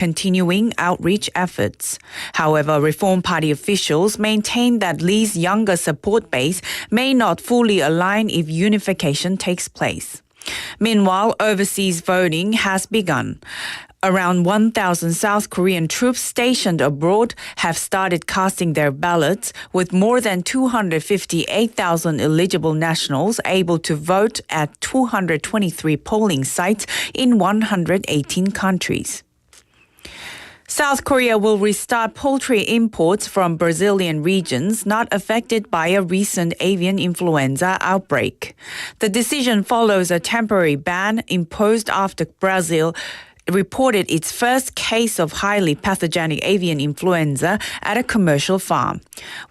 continuing outreach efforts. However, Reform Party officials maintain that Lee's younger support base may not fully align if unification takes place. Meanwhile, overseas voting has begun. Around 1,000 South Korean troops stationed abroad have started casting their ballots, with more than 258,000 eligible nationals able to vote at 223 polling sites in 118 countries. South Korea will restart poultry imports from Brazilian regions not affected by a recent avian influenza outbreak. The decision follows a temporary ban imposed after Brazil reported its first case of highly pathogenic avian influenza at a commercial farm.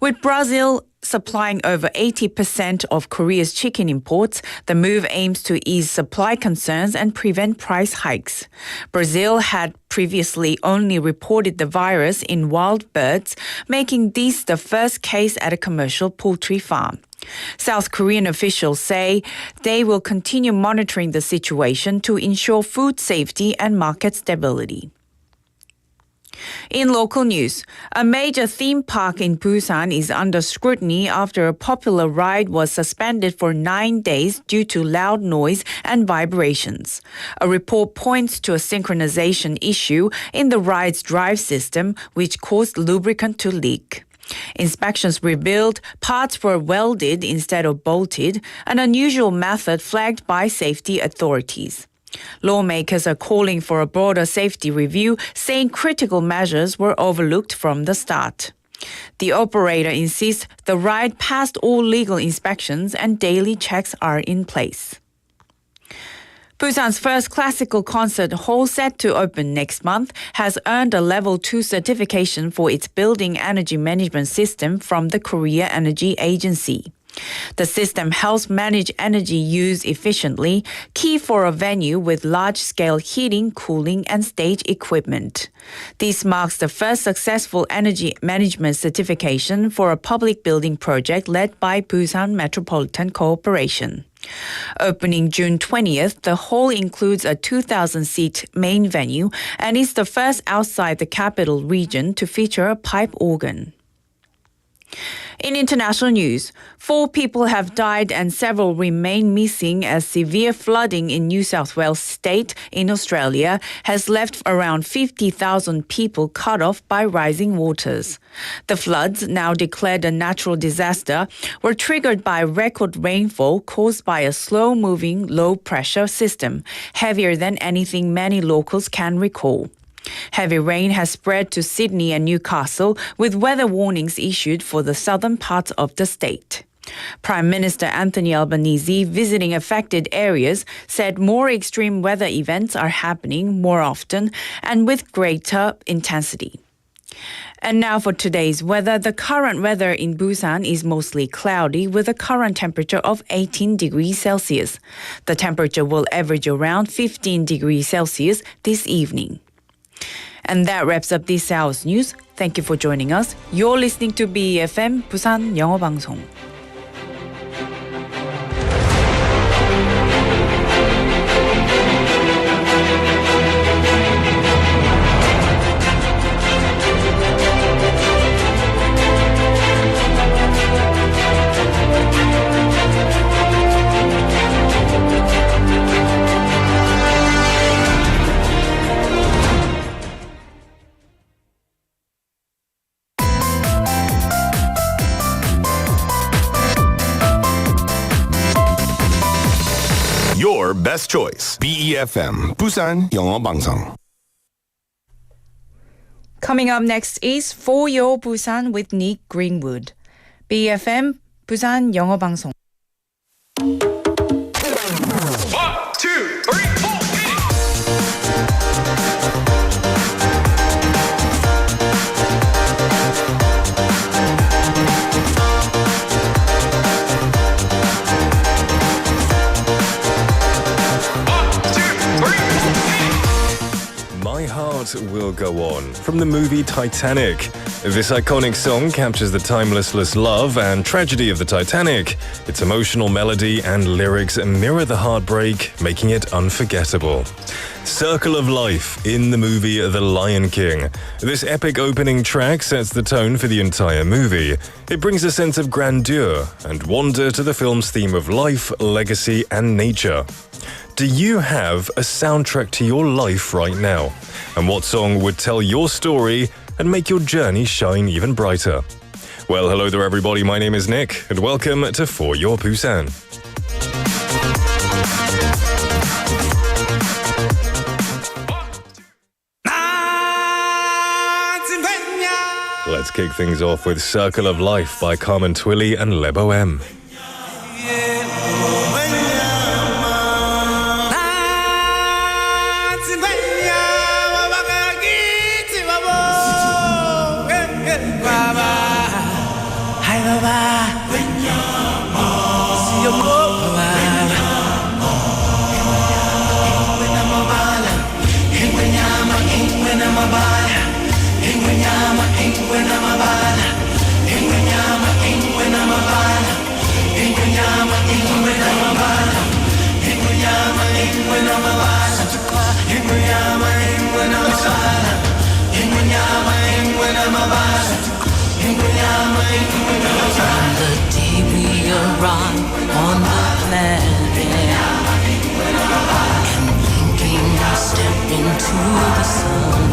With Brazil supplying over 80% of Korea's chicken imports, the move aims to ease supply concerns and prevent price hikes. Brazil had previously only reported the virus in wild birds, making this the first case at a commercial poultry farm. South Korean officials say they will continue monitoring the situation to ensure food safety and market stability. In local news, a major theme park in Busan is under scrutiny after a popular ride was suspended for 9 days due to loud noise and vibrations. A report points to a synchronization issue in the ride's drive system, which caused lubricant to leak. Inspections revealed parts were welded instead of bolted, an unusual method flagged by safety authorities. Lawmakers are calling for a broader safety review, saying critical measures were overlooked from the start. The operator insists the ride passed all legal inspections and daily checks are in place. Busan's first classical concert hall, set to open next month, has earned a Level 2 certification for its building energy management system from the Korea Energy Agency. The system helps manage energy use efficiently, key for a venue with large-scale heating, cooling, and stage equipment. This marks the first successful energy management certification for a public building project led by Busan Metropolitan Corporation. Opening June 20th, the hall includes a 2,000-seat main venue and is the first outside the capital region to feature a pipe organ. In international news, 4 people have died and several remain missing as severe flooding in New South Wales state in Australia has left around 50,000 people cut off by rising waters. The floods, now declared a natural disaster, were triggered by record rainfall caused by a slow-moving low-pressure system, heavier than anything many locals can recall. Heavy rain has spread to Sydney and Newcastle, with weather warnings issued for the southern parts of the state. Prime Minister Anthony Albanese, visiting affected areas, said more extreme weather events are happening more often and with greater intensity. And now for today's weather. The current weather in Busan is mostly cloudy with a current temperature of 18 degrees Celsius. The temperature will average around 15 degrees Celsius this evening. And that wraps up this hour's news. Thank you for joining us. You're listening to BEFM 부산 영어방송. Your best choice. BEFM 부산 영어방송. Coming up next is For Your Busan with Nick Greenwood. BEFM 부산 영어방송. 1, 2, 3, 4. My Heart Will Go On, from the movie Titanic. This iconic song captures the timeless love and tragedy of the Titanic. Its emotional melody and lyrics mirror the heartbreak, making it unforgettable. Circle of Life in the movie The Lion King. This epic opening track sets the tone for the entire movie. It brings a sense of grandeur and wonder to the film's theme of life, legacy, and nature. Do you have a soundtrack to your life right now? And what song would tell your story and make your journey shine even brighter? Well, hello there everybody, my name is Nick, and welcome to For Your Busan. Let's kick things off with Circle of Life by Carmen Twilly and Lebo M. The day we arrive on the planet and blinking step into the sun,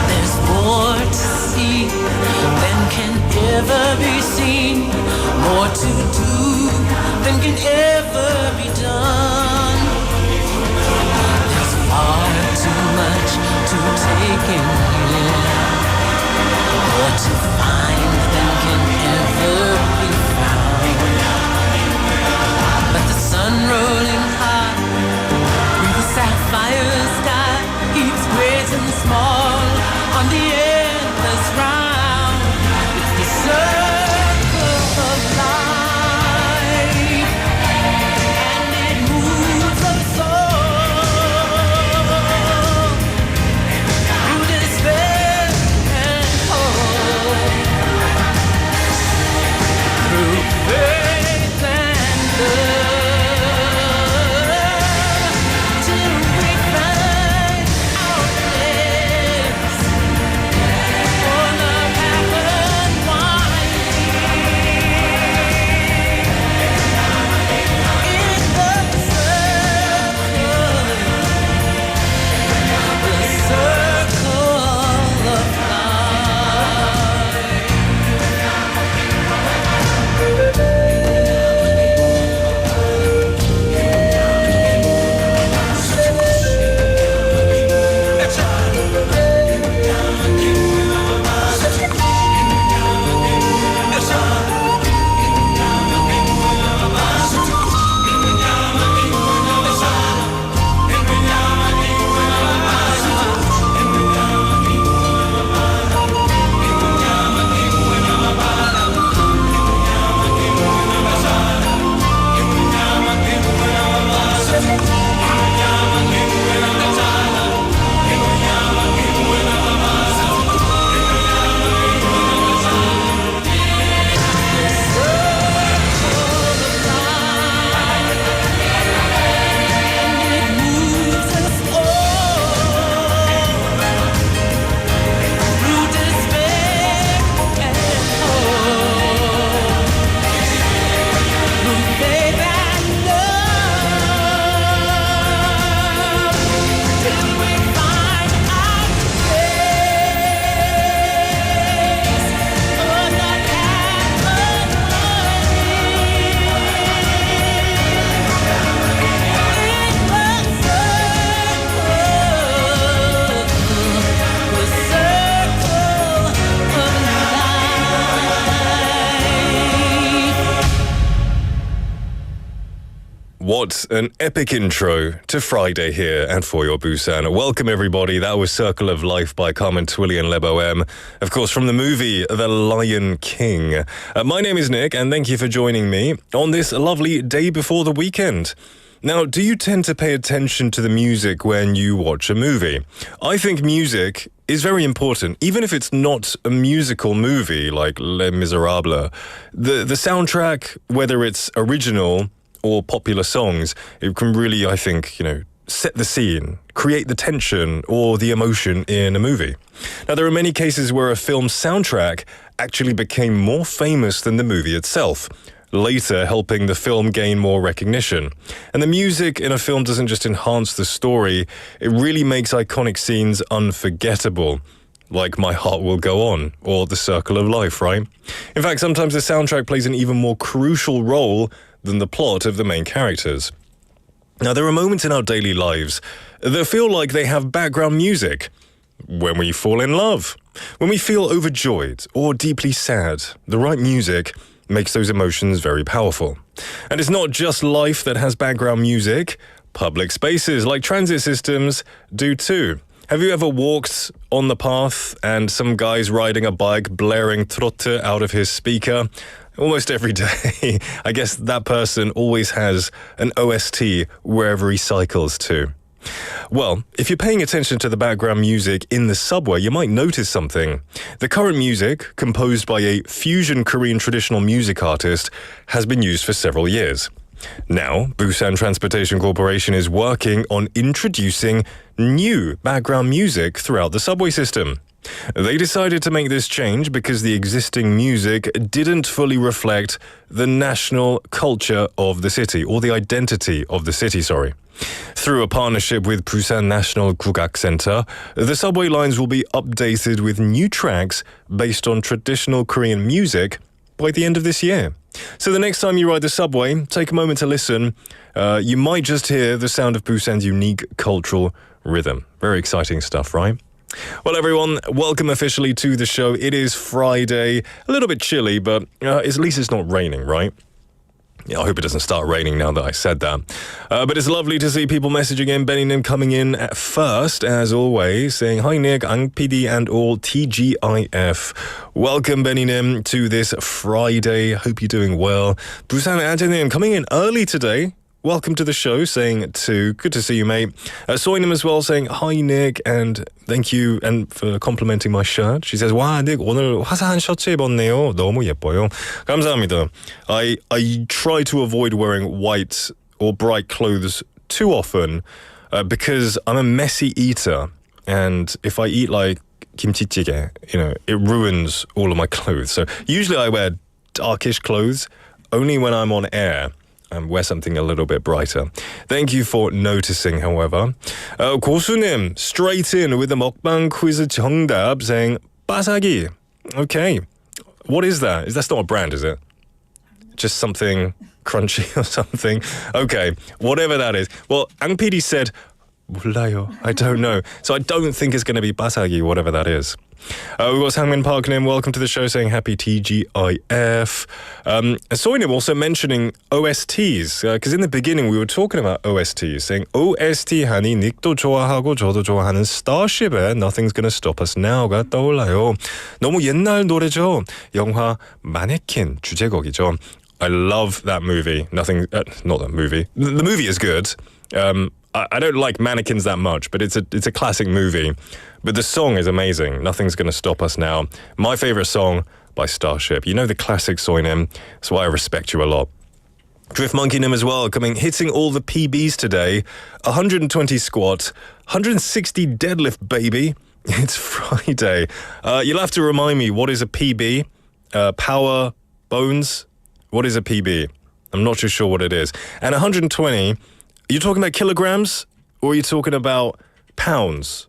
there's more to see than can ever be seen, more to do than can ever be done. There's far too much to take in here, more to find than can ever be found. But the sun rolling high through the sapphire sky keeps great and small on the endless round. It's the circle of life, and it moves us all through despair and hope, through faith and love, till we find our place on the path unwinding in the circle of What an epic intro to Friday here and For Your Busan. Welcome everybody. That was Circle of Life by Carmen Twilly and Lebo M. Of course, from the movie The Lion King. My name is Nick and thank you for joining me on this lovely day before the weekend. Now, do you tend to pay attention to the music when you watch a movie? I think music is very important, even if it's not a musical movie like Les Miserables. The soundtrack, whether it's original or popular songs, it can really, I think, set the scene, create the tension or the emotion in a movie. Now, there are many cases where a film's soundtrack actually became more famous than the movie itself, later helping the film gain more recognition. And the music in a film doesn't just enhance the story, it really makes iconic scenes unforgettable. Like My Heart Will Go On, or The Circle of Life, right? In fact, sometimes the soundtrack plays an even more crucial role than the plot of the main characters. Now, there are moments in our daily lives that feel like they have background music. When we fall in love, when we feel overjoyed or deeply sad, the right music makes those emotions very powerful. And it's not just life that has background music. Public spaces like transit systems do too. Have you ever walked on the path and some guy's riding a bike blaring trotte out of his speaker? Almost every day. I guess that person always has an OST wherever he cycles to. Well, if you're paying attention to the background music in the subway, you might notice something. The current music, composed by a fusion Korean traditional music artist, has been used for several years. Now, Busan Transportation Corporation is working on introducing new background music throughout the subway system. They decided to make this change because the existing music didn't fully reflect the national culture of the city, or the identity of the city, Through a partnership with Busan National 국악 Center, the subway lines will be updated with new tracks based on traditional Korean music by the end of this year. So the next time you ride the subway, take a moment to listen. You might just hear the sound of Busan's unique cultural rhythm. Very exciting stuff, right? Well, everyone, welcome officially to the show. It is Friday, a little bit chilly, but at least it's not raining, right? Yeah, I hope it doesn't start raining now that I said that. But it's lovely to see people messaging in. Benny Nim coming in at first, as always, saying, "Hi Nick, Ang PD and all TGIF." Welcome, Benny Nim, to this Friday. Hope you're doing well. Busan Ajanim coming in early today. Welcome to the show, saying too. Good to see you, mate. Soinim as well, saying, "Hi Nick, and thank you and for complimenting my shirt." She says, "와, Nick, 오늘 화사한 셔츠 입었네요. 너무 예뻐요." 감사합니다. I try to avoid wearing white or bright clothes too often because I'm a messy eater, and if I eat like kimchi-jjigae, it ruins all of my clothes. So usually I wear darkish clothes only when I'm on air. And wear something a little bit brighter. Thank you for noticing, however. 고수님, straight in with the 먹방 quiz 정답, saying 빠사기. Okay. What is that? That's not a brand, is it? Just something crunchy or something? Okay. Whatever that is. Well, Ang PD said, 몰라요. I don't know. So I don't think it's going to be 빠사기, whatever that is. We've got Sangmin Parknim, welcome to the show, saying happy TGIF. Soinim also mentioning OSTs, because in the beginning we were talking about OSTs, saying OST 하니 닉도 좋아하고 저도 좋아하는 Starship의 Nothing's Gonna Stop Us Now가 떠올라요. 너무 옛날 노래죠. 영화 마네킨 주제곡이죠. I love that movie. Not that movie. The movie is good. I don't like mannequins that much, but it's a classic movie. But the song is amazing. Nothing's Gonna Stop Us Now. My favorite song by Starship. You know the classic Soinim. That's why I respect you a lot. Drift Monkey Nim as well, hitting all the PBs today. 120 squat, 160 deadlift, baby. It's Friday. You'll have to remind me, what is a PB? Power Bones? What is a PB? I'm not too sure what it is. And 120... Are you talking about kilograms or are you talking about pounds?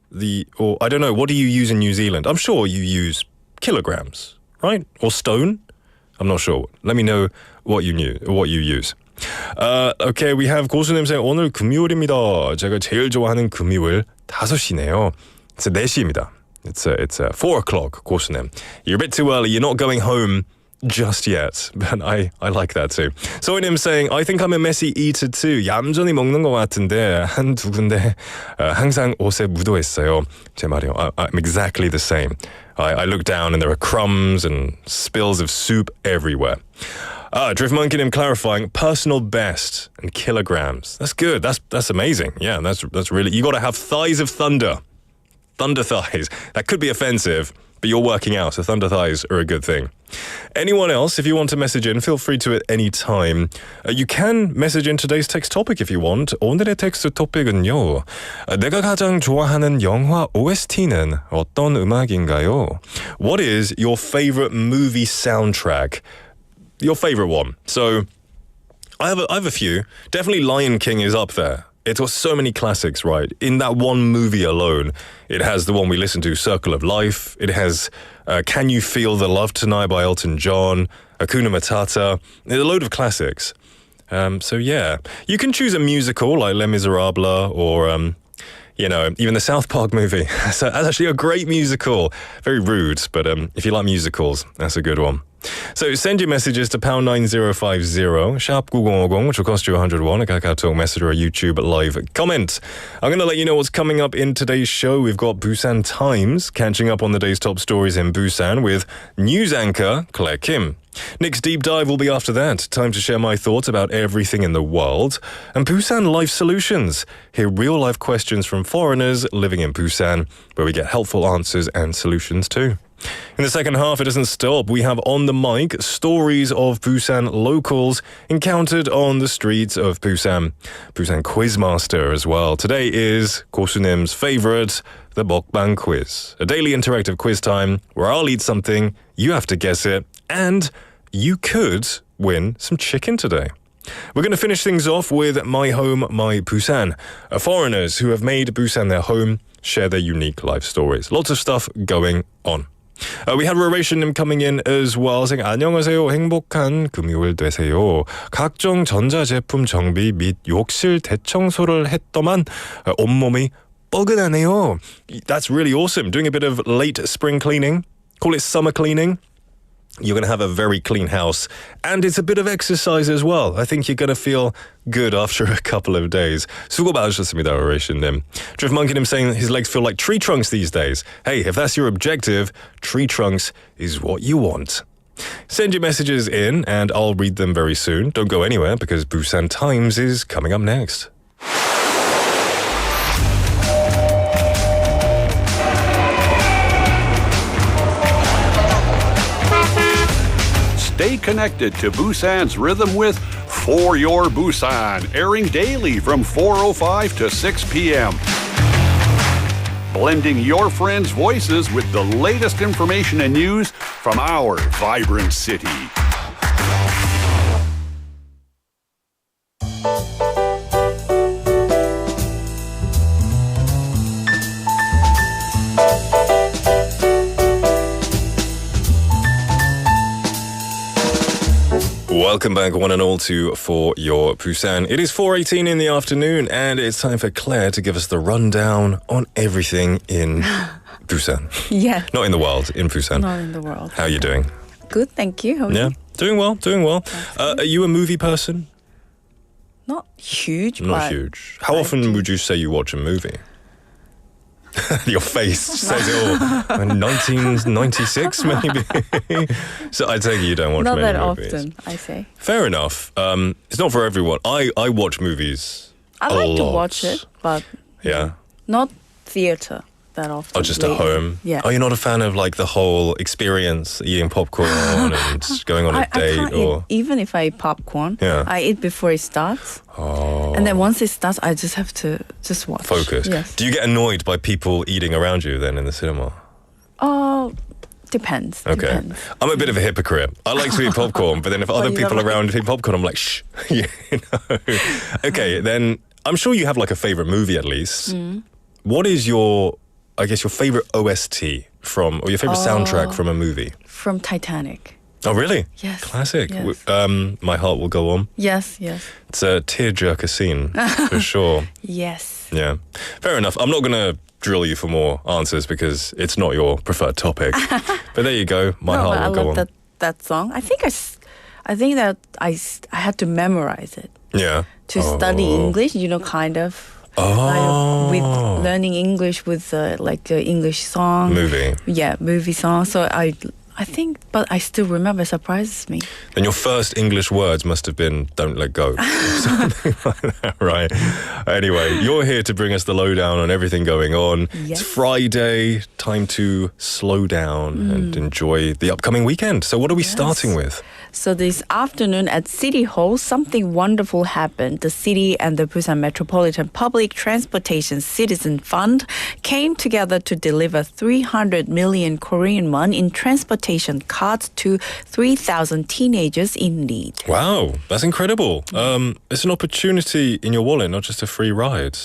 Or I don't know, what do you use in New Zealand? I'm sure you use kilograms, right? Or stone? I'm not sure. Let me know what you use. Okay, we have 고수님 saying 오늘 금요일입니다. 제가 제일 좋아하는 금요일 5시네요. It's 4시입니다. It's 4 o'clock, 고수님. You're a bit too early. You're not going home just yet, but I like that too. Soinim saying, I think I'm a messy eater too. 얌전히 먹는 것 같은데 한두 군데 항상 옷에 묻어있어요. 제 말이요. I'm exactly the same. I look down and there are crumbs and spills of soup everywhere. Drift Monkey him clarifying personal best and kilograms. That's good. That's amazing. Yeah, that's really. You got to have thighs of thunder. Thunder thighs. That could be offensive, but you're working out, so thunder thighs are a good thing. Anyone else, if you want to message in, feel free to at any time. You can message in today's text topic if you want. 오늘의 텍스트 토픽은요. 내가 가장 좋아하는 영화 OST는 어떤 음악인가요? What is your favorite movie soundtrack? Your favorite one. So, I have a few. Definitely Lion King is up there. It's got so many classics, right? In that one movie alone, it has the one we listened to, Circle of Life. It has Can You Feel the Love Tonight by Elton John, Hakuna Matata. There's a load of classics. So yeah, you can choose a musical like Les Miserables or, even the South Park movie. So that's actually a great musical. Very rude, but if you like musicals, that's a good one. So send your messages to pound 9050, sharp 9050, which will cost you 101, a KakaoTalk message or a YouTube live comment. I'm going to let you know what's coming up in today's show. We've got Busan Times, catching up on the day's top stories in Busan with news anchor Claire Kim. Nick's Deep Dive will be after that. Time to share my thoughts about everything in the world. And Busan Life Solutions. Hear real-life questions from foreigners living in Busan, where we get helpful answers and solutions too. In the second half, it doesn't stop. We have on the mic stories of Busan locals encountered on the streets of Busan. Busan Quizmaster as well. Today is Kosunim's favorite, the Mukbang Quiz. A daily interactive quiz time where I'll eat something, you have to guess it, and you could win some chicken today. We're going to finish things off with My Home, My Busan. Foreigners who have made Busan their home share their unique life stories. Lots of stuff going on. We had Roration님 coming in as well, saying 안녕하세요, 행복한 금요일 되세요. 각종 전자제품 정비 및 욕실 대청소를 했더만 온몸이 뻐근하네요. That's really awesome. Doing a bit of late spring cleaning. Call it summer cleaning. You're going to have a very clean house. And it's a bit of exercise as well. I think you're going to feel good after a couple of days. 수고 많으셨습니다, Oration. Drift Monkeynim saying his legs feel like tree trunks these days. Hey, if that's your objective, tree trunks is what you want. Send your messages in and I'll read them very soon. Don't go anywhere because Busan Times is coming up next. Stay connected to Busan's rhythm with For Your Busan, airing daily from 4:05 to 6 p.m. Blending your friends' voices with the latest information and news from our vibrant city. Welcome back, one and all, to For Your Busan. It is 4:18 in the afternoon, and it's time for Claire to give us the rundown on everything in Busan. Yeah. Not in the world, in Busan. Not in the world. How are you doing? Good, thank you. How are Yeah, you? doing well, doing well. Are you a movie person? Not huge, Not but huge. How often would you say you watch a movie? Your face says it all. 1996, maybe. So I take it you don't watch not many that movies. often, I say. Fair enough. It's not for everyone. I watch movies I a like to lot. watch it, but Yeah. not theater that often. Oh, just at lately. home? Yeah. Oh, you're not a fan of like the whole experience, eating popcorn and going on a I date can't or... eat, even if I eat popcorn, Yeah. I eat before it starts. Oh. And then once it starts, I just have to just watch. Focus. Yes. Do you get annoyed by people eating around you then in the cinema? Oh, depends. Okay. Depends. I'm a bit of a hypocrite. I like to eat popcorn, but then if other you people don't like around eat popcorn, I'm like, shh. You know? Okay, then I'm sure you have like a favorite movie at least. What is your favorite OST from, or your favorite soundtrack from a movie? From Titanic. Oh, really? Yes. Classic. Yes. My Heart Will Go On. Yes, yes. It's a tearjerker scene, for sure. Yes. Yeah. Fair enough. I'm not going to drill you for more answers because it's not your preferred topic. But there you go. My No, Heart but I Will Go love On. that song. I think that I had to memorize it Yeah. to study English, kind of. Like with learning English with like an English song. Movie. Yeah, movie song. So I think, but I still remember. It surprises me. Then your first English words must have been "Don't let go," or something like that, right? Anyway, you're here to bring us the lowdown on everything going on. Yes. It's Friday. time to slow down and enjoy the upcoming weekend. So what are we starting with? So this afternoon at City Hall, something wonderful happened. The city and the Busan Metropolitan Public Transportation Citizen Fund came together to deliver 300 million Korean won in transportation cards to 3,000 teenagers in need. Wow, that's incredible. It's an opportunity in your wallet, not just a free ride.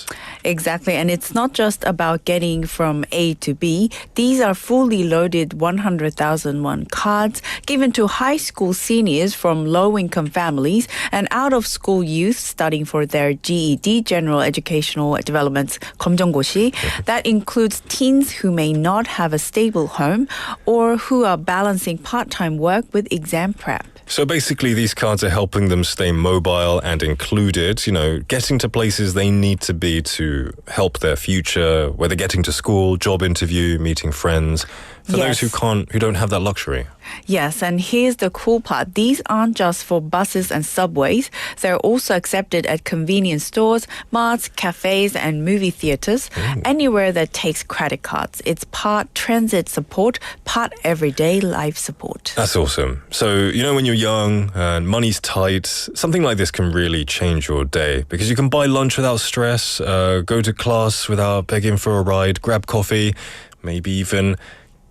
Exactly, and it's not just about getting from A to B. These are fully loaded 100,000 won cards given to high school seniors from low-income families and out-of-school youth studying for their GED, General Educational Development 검정고시. That includes teens who may not have a stable home or who are balancing part-time work with exam prep. So basically, these cards are helping them stay mobile and included, getting to places they need to be to help their future, whether getting to school, job interview, meeting friends. For those who don't have that luxury. Yes, and here's the cool part. These aren't just for buses and subways. They're also accepted at convenience stores, marts, cafes, and movie theaters. Anywhere that takes credit cards. It's part transit support, part everyday life support. That's awesome. So, when you're young and money's tight, something like this can really change your day because you can buy lunch without stress, go to class without begging for a ride, grab coffee, maybe even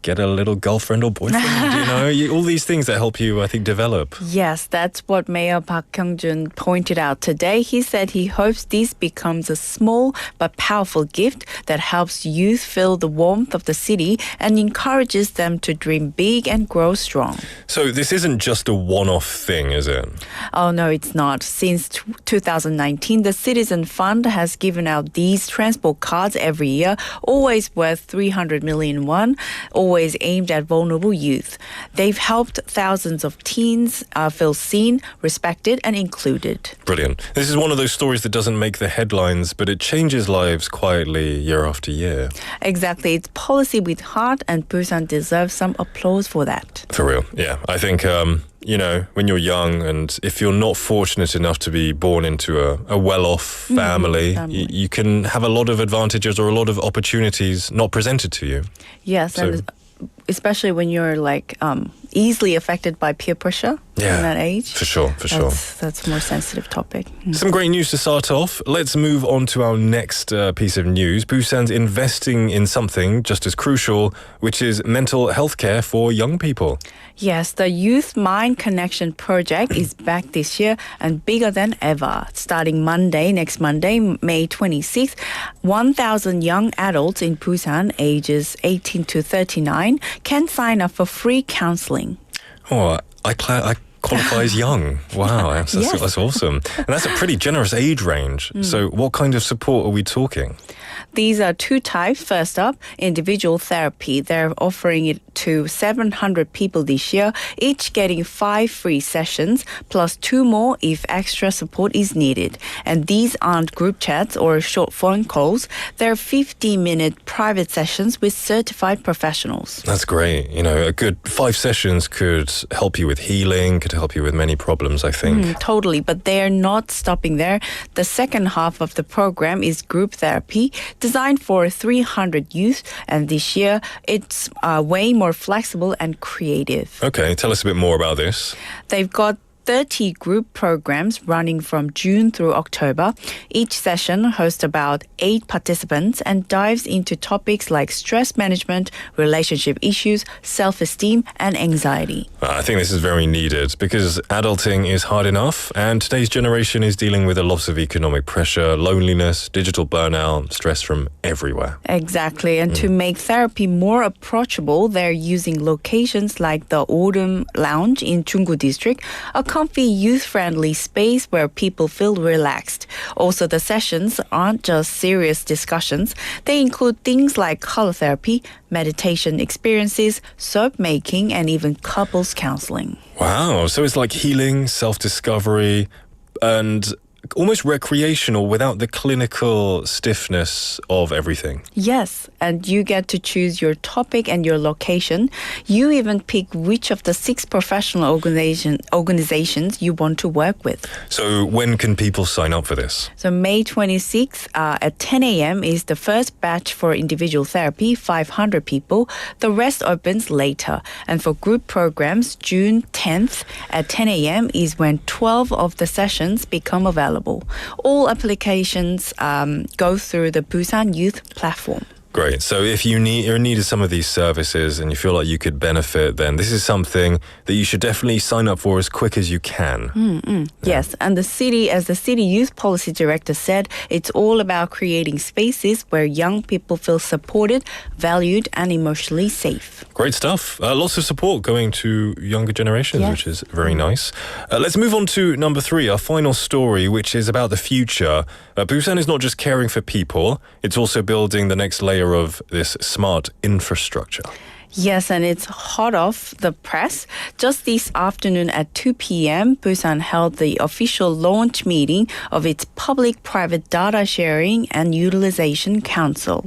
get a little girlfriend or boyfriend, all these things that help you, I think, develop. Yes, that's what Mayor Park Kyung-jun pointed out today. He said he hopes this becomes a small but powerful gift that helps youth feel the warmth of the city and encourages them to dream big and grow strong. So this isn't just a one-off thing, is it? Oh, no, it's not. Since 2019, the Citizen Fund has given out these transport cards every year, always worth 300 million won, always aimed at vulnerable youth. They've helped thousands of teens feel seen, respected, and included. Brilliant. This is one of those stories that doesn't make the headlines, but it changes lives quietly year after year. Exactly. It's policy with heart, and Busan deserves some applause for that. For real, yeah. I think, when you're young and if you're not fortunate enough to be born into a well-off family, you can have a lot of advantages or a lot of opportunities not presented to you. Yes, and especially when you're easily affected by peer pressure in that age. For sure. That's a more sensitive topic. Some great news to start off. Let's move on to our next piece of news. Busan's investing in something just as crucial, which is mental health care for young people. Yes, the Youth Mind Connection project is back this year and bigger than ever. Starting next Monday, May 26th, 1,000 young adults in Busan, ages 18 to 39, can sign up for free counseling. Oh, I qualify as young. Wow, that's awesome. And that's a pretty generous age range. So what kind of support are we talking? These are two types. First up, individual therapy. They're offering it to 700 people this year, each getting 5 free sessions, plus 2 more if extra support is needed. And these aren't group chats or short phone calls. They're 50-minute private sessions with certified professionals. That's great. A good 5 sessions could help you with healing, could help you with many problems, I think. Totally, but they're not stopping there. The second half of the program is group therapy, designed for 300 youth, and this year it's way more flexible and creative. Okay, tell us a bit more about this. They've got 30 group programs running from June through October. Each session hosts about 8 participants and dives into topics like stress management, relationship issues, self-esteem, and anxiety. I think this is very needed because adulting is hard enough and today's generation is dealing with a lot of economic pressure, loneliness, digital burnout, stress from everywhere. Exactly. And to make therapy more approachable, they're using locations like the Autumn Lounge in Junggu District, a comfy, youth-friendly space where people feel relaxed. Also, the sessions aren't just serious discussions. They include things like color therapy, meditation experiences, soap making, and even couples counseling. Wow, so it's like healing, self-discovery, and almost recreational without the clinical stiffness of everything. Yes, and you get to choose your topic and your location. You even pick which of the 6 professional organizations you want to work with. So when can people sign up for this? So May 26th at 10 a.m. is the first batch for individual therapy, 500 people. The rest opens later. And for group programs, June 10th at 10 a.m. is when 12 of the sessions become available. All applications go through the Busan Youth platform. Great. So if you're in need of some of these services and you feel like you could benefit, then this is something that you should definitely sign up for as quick as you can. Yes, and the city, as the city youth policy director said, it's all about creating spaces where young people feel supported, valued, and emotionally safe. Great stuff. Lots of support going to younger generations, Yes. which is very nice. Let's move on to number 3, our final story, which is about the future. Busan is not just caring for people, it's also building the next layer of this smart infrastructure. Yes, and it's hot off the press. Just this afternoon at 2 p.m., Busan held the official launch meeting of its Public-Private Data Sharing and Utilization Council.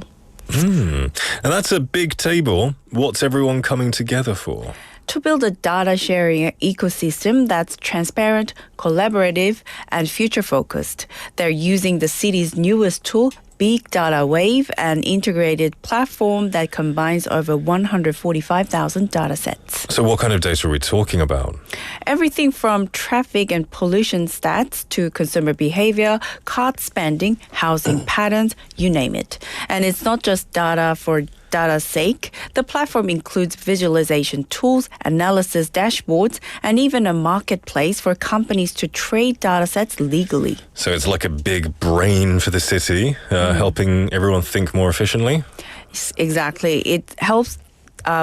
And that's a big table. What's everyone coming together for? To build a data sharing ecosystem that's transparent, collaborative, and future-focused. They're using the city's newest tool, Big Data Wave, an integrated platform that combines over 145,000 datasets. So what kind of data are we talking about? Everything from traffic and pollution stats to consumer behavior, card spending, housing patterns, you name it. And it's not just data for data's sake. The platform includes visualization tools, analysis dashboards, and even a marketplace for companies to trade datasets legally. So it's like a big brain for the city, helping everyone think more efficiently? Exactly. It helps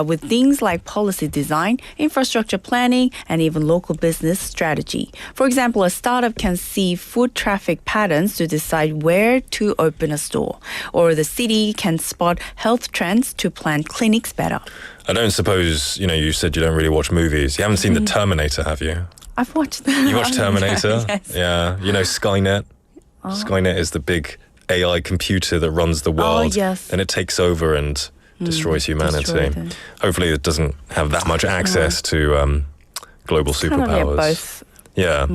with things like policy design, infrastructure planning, and even local business strategy. For example, a startup can see foot traffic patterns to decide where to open a store, or the city can spot health trends to plan clinics better. I don't suppose, you said you don't really watch movies. You haven't seen The Terminator, have you? I've watched that. You watched Terminator? Yes. Yeah. You know Skynet? Skynet is the big AI computer that runs the world. Yes. And it takes over and destroys humanity. destroy them. Hopefully it doesn't have that much access to global superpowers. Both. Yeah.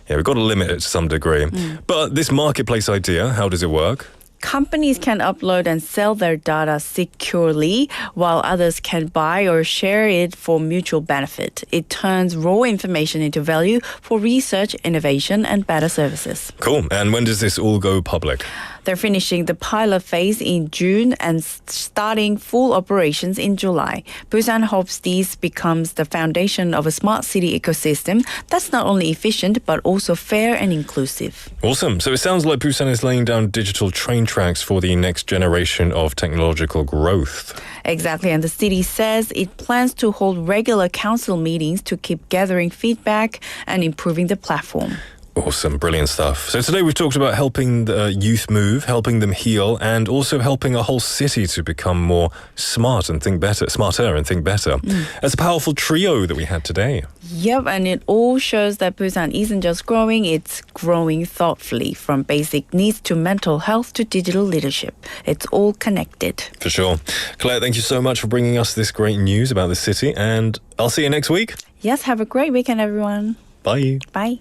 Yeah, we've got to limit it to some degree. But this marketplace idea, how does it work? Companies can upload and sell their data securely, while others can buy or share it for mutual benefit. It turns raw information into value for research, innovation, and better services. Cool. And when does this all go public? They're finishing the pilot phase in June and starting full operations in July. Busan hopes this becomes the foundation of a smart city ecosystem that's not only efficient but also fair and inclusive. Awesome. So it sounds like Busan is laying down digital train tracks for the next generation of technological growth. Exactly, and the city says it plans to hold regular council meetings to keep gathering feedback and improving the platform. Awesome, brilliant stuff. So today we've talked about helping the youth move, helping them heal, and also helping a whole city to become more smarter and think better. That's a powerful trio that we had today. Yep, and it all shows that Busan isn't just growing, it's growing thoughtfully, from basic needs to mental health to digital leadership. It's all connected. For sure. Claire, thank you so much for bringing us this great news about the city, and I'll see you next week. Yes, have a great weekend, everyone. Bye. Bye.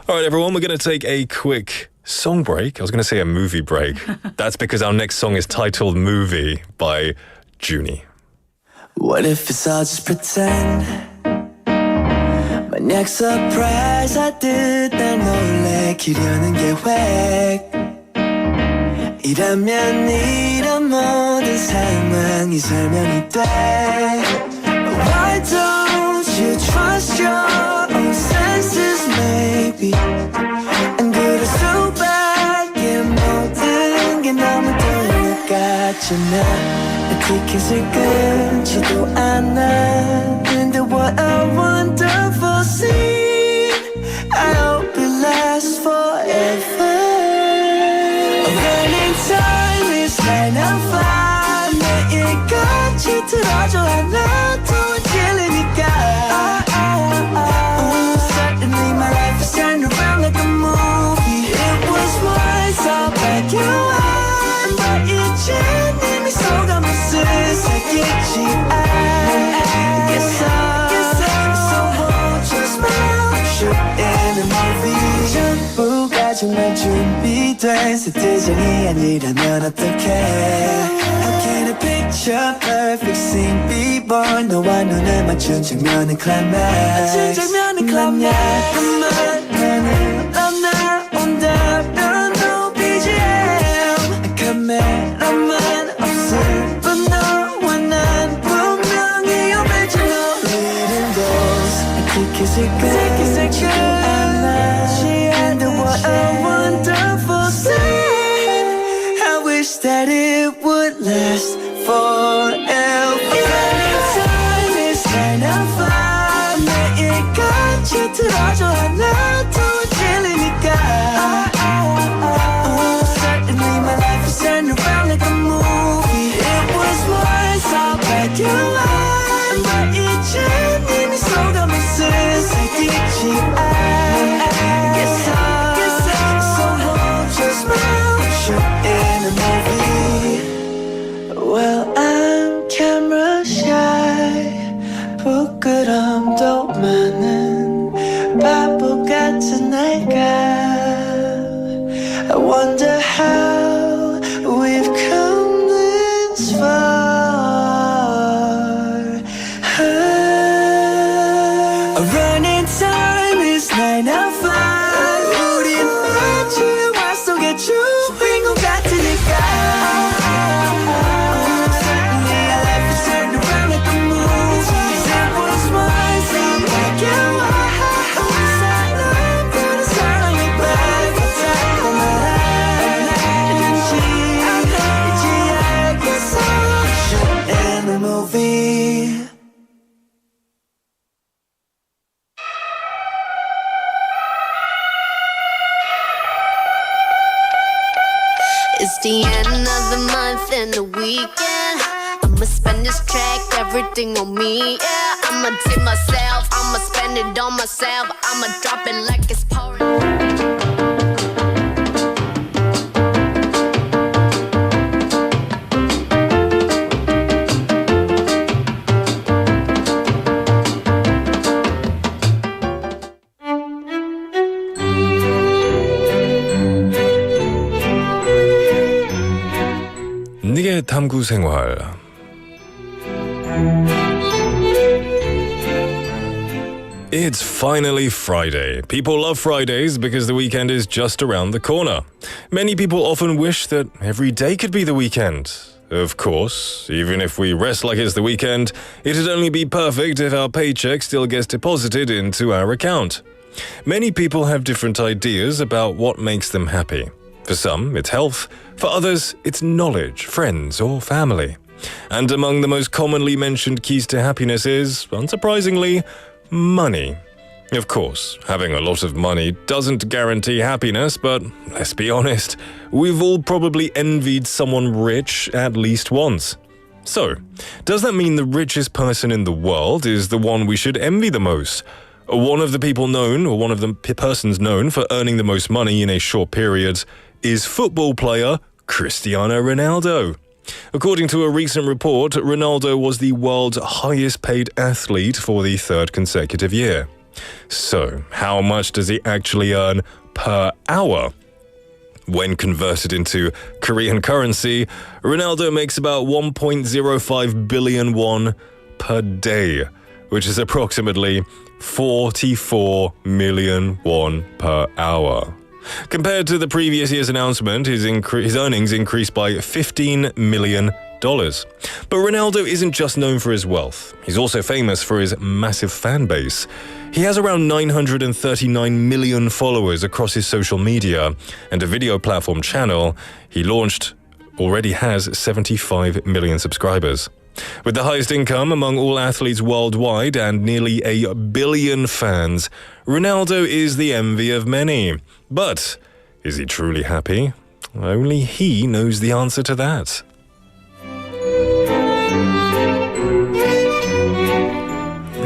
All right, everyone, we're going to take a quick song break. I was going to say a movie break. That's because our next song is titled Movie by Junie. What if it's all just pretend? 만약 surprise 하듯 날 놀래키려는 계획 이라면 이런 모든 상황이 설명이 돼 Why don't you trust your own senses maybe 안 그럴 수밖에 모든 게 너무 돌아갔잖아 티켓을 끊지도 않아 근데 what a wonderful scene I hope it lasts forever Running time is kind of fun 내일까지 들어줘 하나도 안 질리니까 Suddenly my life is turned around like a movie It 살겠지 알겠어 So won't you smile Shooting a movie 전부가 정말 준비된 세트장이 아니라면 어떡해 How can I picture perfect scene before 너와 눈을 맞춘 장면은 climax 나는 올라온다면 no BGM 카메라만 없을 뿐 너와 난 분명히 original Little goals I think it's a good And what a wonderful sight I wish that it would last forever Time is kind of fun 매일같이 틀어줘 하나도 질리니까 Certainly my life is turned around like a movie It was once all black and white But 이젠 이미 속아면서 살겠지 알겠어 So won't you smile Shooting a movie Well I'm camera shy 부끄럼도 많은 바보 같은 내가 I wonder how we've come this far Running time is 9:05 우린 마치 영화 속의 주인공 같으니까 Certainly our life is turned around like a movie It was once all black and white 사람들의 사랑이 밝았다고 말하는지 이제 알겠어 Shot in a movie It's the end of the month and the weekend. I'ma spend this track, everything on me. Yeah, I'ma tip myself, I'ma spend it on myself. I'ma drop it like it's pouring. 니게 탐구생활. It's finally Friday. People love Fridays because the weekend is just around the corner. Many people often wish that every day could be the weekend. Of course, even if we rest like it's the weekend, it'd only be perfect if our paycheck still gets deposited into our account. Many people have different ideas about what makes them happy. For some, it's health. For others, it's knowledge, friends, or family. And among the most commonly mentioned keys to happiness is, unsurprisingly, money. Of course, having a lot of money doesn't guarantee happiness, but let's be honest, we've all probably envied someone rich at least once. So, does that mean the richest person in the world is the one we should envy the most? One of the people known, or one of the persons known for earning the most money in a short period is football player Cristiano Ronaldo. According to a recent report, Ronaldo was the world's highest paid athlete for the third consecutive year. So, how much does he actually earn per hour? When converted into Korean currency, Ronaldo makes about 1.05 billion won per day, which is approximately 44 million won per hour. Compared to the previous year's announcement, his earnings increased by $15 million. But Ronaldo isn't just known for his wealth. He's also famous for his massive fan base. He has around 939 million followers across his social media, and a video platform channel he launched already has 75 million subscribers. With the highest income among all athletes worldwide and nearly 1 billion fans, Ronaldo is the envy of many. But is he truly happy? Only he knows the answer to that.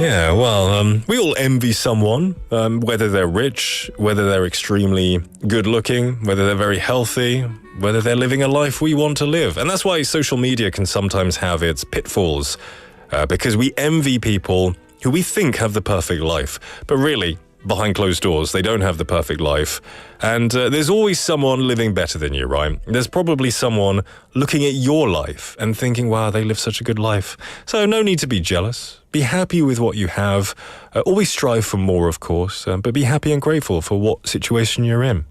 Yeah, well, we all envy someone, whether they're rich, whether they're extremely good looking, whether they're very healthy, whether they're living a life we want to live. And that's why social media can sometimes have its pitfalls, because we envy people who we think have the perfect life. But really, behind closed doors, they don't have the perfect life. And there's always someone living better than you, right? There's probably someone looking at your life and thinking, wow, they live such a good life. So no need to be jealous. Be happy with what you have. Always strive for more, of course, but be happy and grateful for what situation you're in.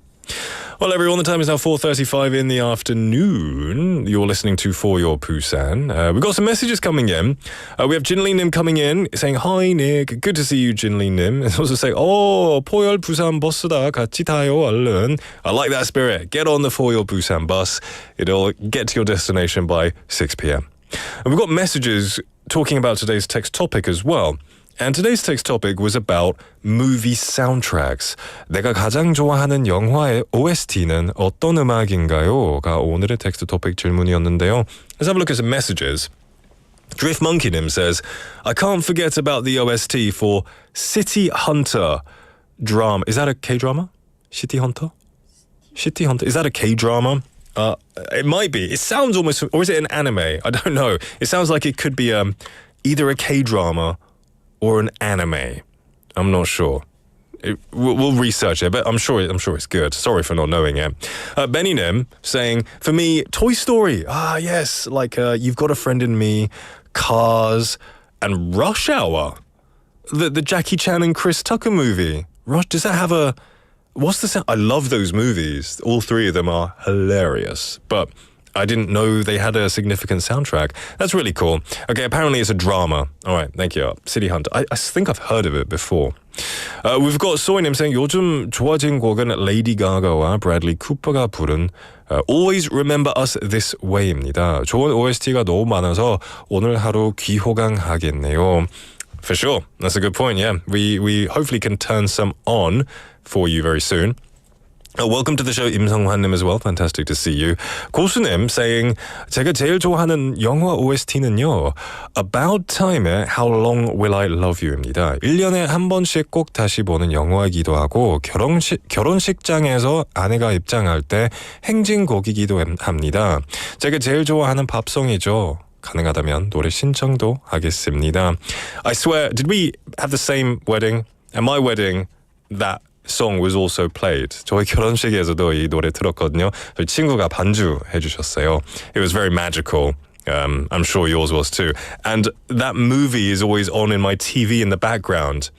Well, everyone, the time is now 4:35 in the afternoon. You're listening to For Your Busan. We've got some messages coming in. We have Jinli Nim coming in saying, Hi, Nick. Good to see you, Jinli Nim. And also saying, 포열 부산 버스다. 같이 타요, 얼른. I like that spirit. Get on the For Your Busan bus. It'll get to your destination by 6 p.m. And we've got messages talking about today's text topic as well. And today's text topic was about movie soundtracks. 내가 가장 좋아하는 영화의 OST는 어떤 음악인가요?가 오늘의 텍스트 토픽 질문이었는데요. Let's have a look at some messages. Drift Monkeynim says, I can't forget about the OST for City Hunter drama. Is that a K-drama? City Hunter? City Hunter. Is that a K-drama? It might be. It sounds almost... Or is it an anime? I don't know. It sounds like it could be either a K-drama or an anime. I'm not sure. We'll research it, but I'm sure it's good. Sorry for not knowing it. Benny Nim saying, for me, Toy Story. Ah, yes, like You've Got a Friend in Me, Cars, and Rush Hour. The Jackie Chan and Chris Tucker movie. Rush, does that have a... What's the sound? I love those movies. All three of them are hilarious. But I didn't know they had a significant soundtrack. That's really cool. Okay, apparently it's a drama. All right, thank you. City Hunter. I think I've heard of it before. We've got Soinim saying 요즘 좋아진 곡은 레이디 가가와 브래들리 쿠퍼가 부른 Always Remember Us This Way입니다. 좋은 OST가 너무 많아서 오늘 하루 귀호강하겠네요. For sure. That's a good point, yeah. We hopefully can turn some on for you very soon. Welcome to the show, 임성환님 as well. Fantastic to see you. 고수님 saying, 제가 제일 좋아하는 영화 OST는요. About Time의 How Long Will I Love You입니다. 1년에 한 번씩 꼭 다시 보는 영화이기도 하고 결혼식장에서 아내가 입장할 때 행진곡이기도 합니다. 제가 제일 좋아하는 팝송이죠. 가능하다면 노래 신청도 하겠습니다. I swear, did we have the same wedding? At my wedding, that song was also played. 저희 결혼식에서도 이 노래 들었거든요. 저희 친구가 반주해 주셨어요. It was very magical. I'm sure yours was too. And that movie is always on in my TV in the background.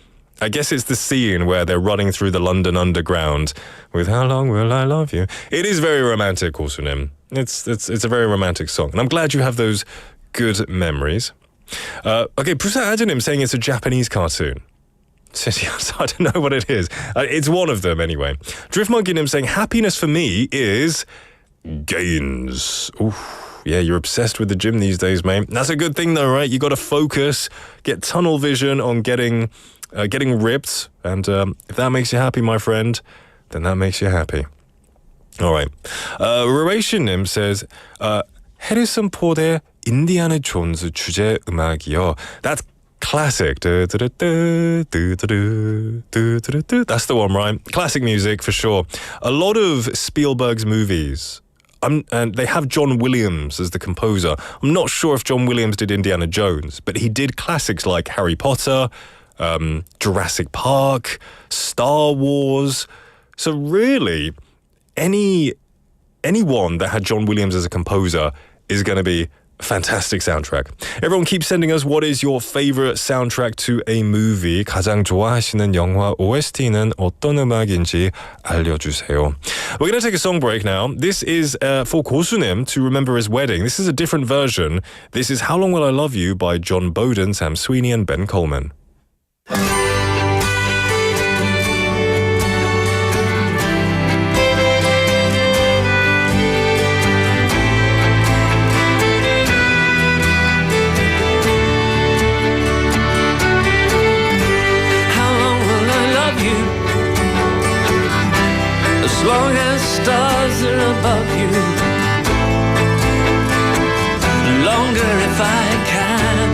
I guess it's the scene where they're running through the London Underground with How Long Will I Love You. It is very romantic, 고수님. It's a very romantic song. And I'm glad you have those good memories. Okay, Busan Ajanim saying it's a Japanese cartoon. I don't know what it is. It's one of them anyway. Drift Monkey Nim saying happiness for me is gains. Oof. Yeah, you're obsessed with the gym these days, mate. That's a good thing though, right? You got to focus, get tunnel vision on getting ripped, and if that makes you happy, my friend, then that makes you happy. All right. Relation Nim says 해리슨 포드의 인디아나 존스 주제 음악이요. That's classic. That's the one, right? Classic music for sure. A lot of Spielberg's movies, and they have John Williams as the composer. I'm not sure if John Williams did Indiana Jones, but he did classics like Harry Potter, Jurassic Park, Star Wars. So really, anyone that had John Williams as a composer is going to be fantastic soundtrack. Everyone keep sending us what is your favorite soundtrack to a movie. 가장 좋아하시는 영화 OST는 어떤 음악인지 알려주세요. We're going to take a song break now. This is for 고수님 to remember his wedding. This is a different version. This is How Long Will I Love You by John Bowden, Sam Sweeney and Ben Coleman. As long as stars are above you, longer if I can.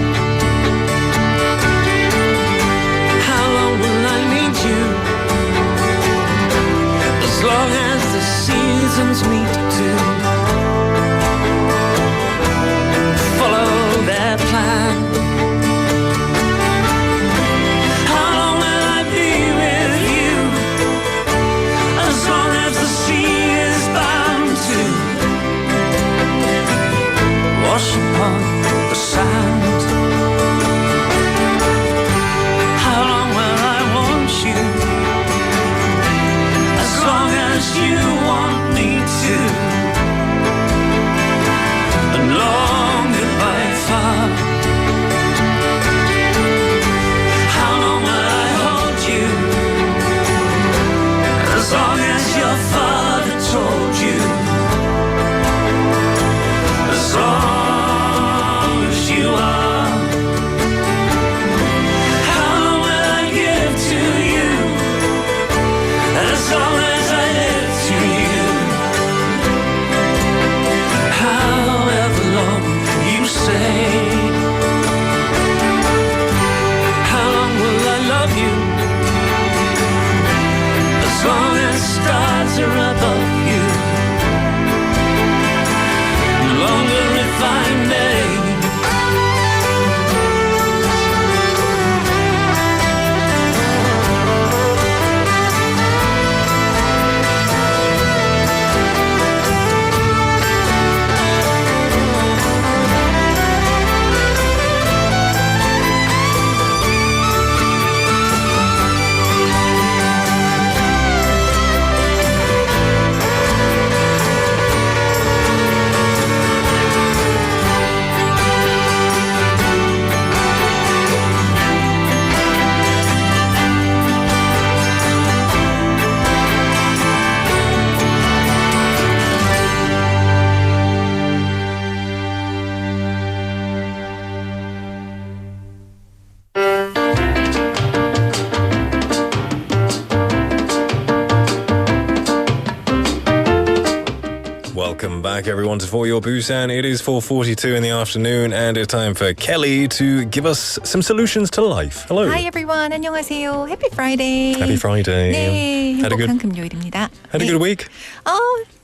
Welcome back, everyone, to For Your Busan. It is 4:42 in the afternoon, and it's time for Kelly to give us some solutions to life. Hello. Hi everyone. 안녕하세요. Happy Friday. Happy Friday. 네, Had a 행복한 good, 금요일입니다. had a good week?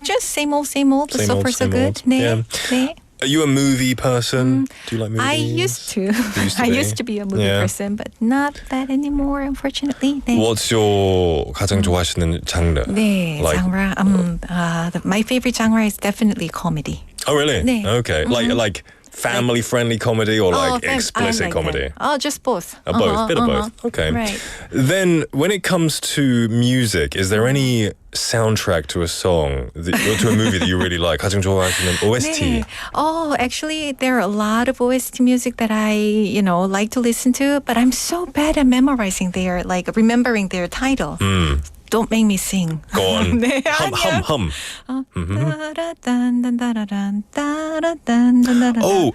Just same old, same old. Same so old, far so same good. old. 네. Yeah. 네. Are you a movie person? Do you like movies? I used to. I used to be a movie Yeah. person, but not that anymore, unfortunately. 네. What's your 가장 좋아하시는 장르? 네, Like- genre. My favorite genre is definitely comedy. Oh, really? 네. Okay. Like family-friendly comedy or like explicit I like comedy? that. Oh, just both. Both, bit of both. Okay. Right. Then, when it comes to music, is there any soundtrack to a song, or to a movie that you really like? 가장 좋아하시는 OST? 네. Oh, actually, there are a lot of OST music that I, like to listen to, but I'm so bad at memorizing remembering their title. Don't make me sing. Go on. 네, hum. 따라딴. Oh,